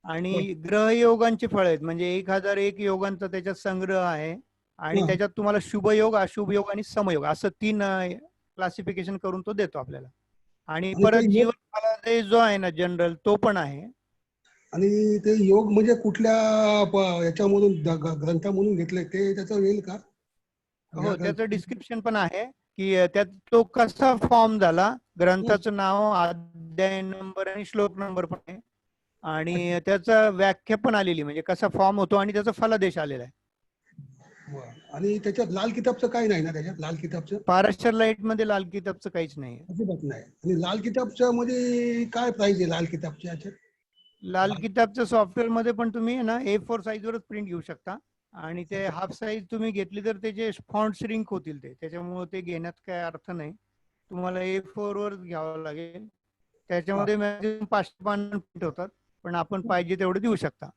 Speaker 1: आणि ग्रहयोगांचे फळ आहेत. म्हणजे 1001 योगांचा त्याच्यात संग्रह आहे आणि त्याच्यात तुम्हाला शुभ योग, अशुभ योग आणि समयोग असं 3 क्लासिफिकेशन करून तो देतो आपल्याला. आणि परत जीवन फलादेश जो आहे ना जनरल, तो पण आहे.
Speaker 11: आणि ते योग म्हणजे कुठल्या याच्यामधून ग्रंथामधून घेतले ते त्याचं येईल का?
Speaker 1: हो, त्याचं डिस्क्रिप्शन पण आहे की त्यात तो कसा फॉर्म झाला, ग्रंथाचं नाव, अध्याय नंबर आणि श्लोक नंबर पण आहे आणि त्याचा व्याख्या पण आलेली, म्हणजे कसा फॉर्म होतो आणि त्याचा फलादेश आलेला आहे.
Speaker 11: आणि त्याच्यात लाल किताबचं काही नाही ना? त्याच्यात लाल किताबचं
Speaker 1: पाराशर लाईट मध्ये लाल किताबचं काहीच नाही.
Speaker 11: अजिबात नाही. आणि लाल किताबच्या मध्ये काय प्राइस आहे लाल किताबच्या याच्यात?
Speaker 1: लाल किताबच्या सॉफ्टवेअर मध्ये पण तुम्ही ना A4 साईज वरच प्रिंट घेऊ शकता आणि ते हाफ साईज तुम्ही घेतली तर त्याचे फॉन्ट श्रिंक होतील, त्याच्यामुळे ते घेण्यात काय अर्थ नाही. तुम्हाला A4 वरच घ्यावं लागेल. त्याच्यामध्ये मॅक्सिमम 500 पानं प्रिंट होतात, पण आपण पाहिजे तेवढे देऊ शकता.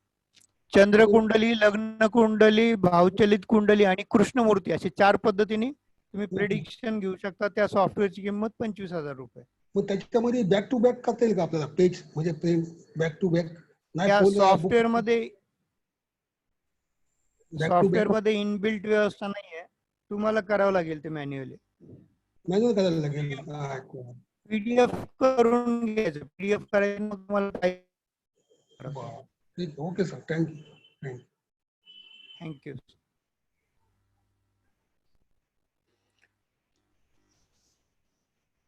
Speaker 1: चंद्रकुंडली, लग्न कुंडली, भावचलित कुंडली आणि कृष्णमूर्ती असे 4 पद्धतीने तुम्ही प्रेडिक्शन घेऊ शकता. त्या सॉफ्टवेअरची किंमत 25,000 रुपये.
Speaker 11: मग त्याच्यामध्ये बॅक टू बॅक करता येईल का आपल्याला पेज, म्हणजे बॅक टू बॅक
Speaker 1: त्या सॉफ्टवेअर मध्ये इनबिल्ट व्यवस्था नाहीये, तुम्हाला करावं लागेल ते मॅन्युअली.
Speaker 11: मॅन्युअल करायला लागेल.
Speaker 1: पीडीएफ करून घ्यायचं. पीडीएफ करायचं मग तुम्हाला काय.
Speaker 11: Okay sir, thank you.
Speaker 1: थँक्यू.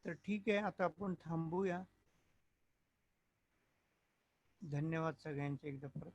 Speaker 1: तर ठीक आहे, आता आपण थांबूया. धन्यवाद सगळ्यांचे एकदा परत.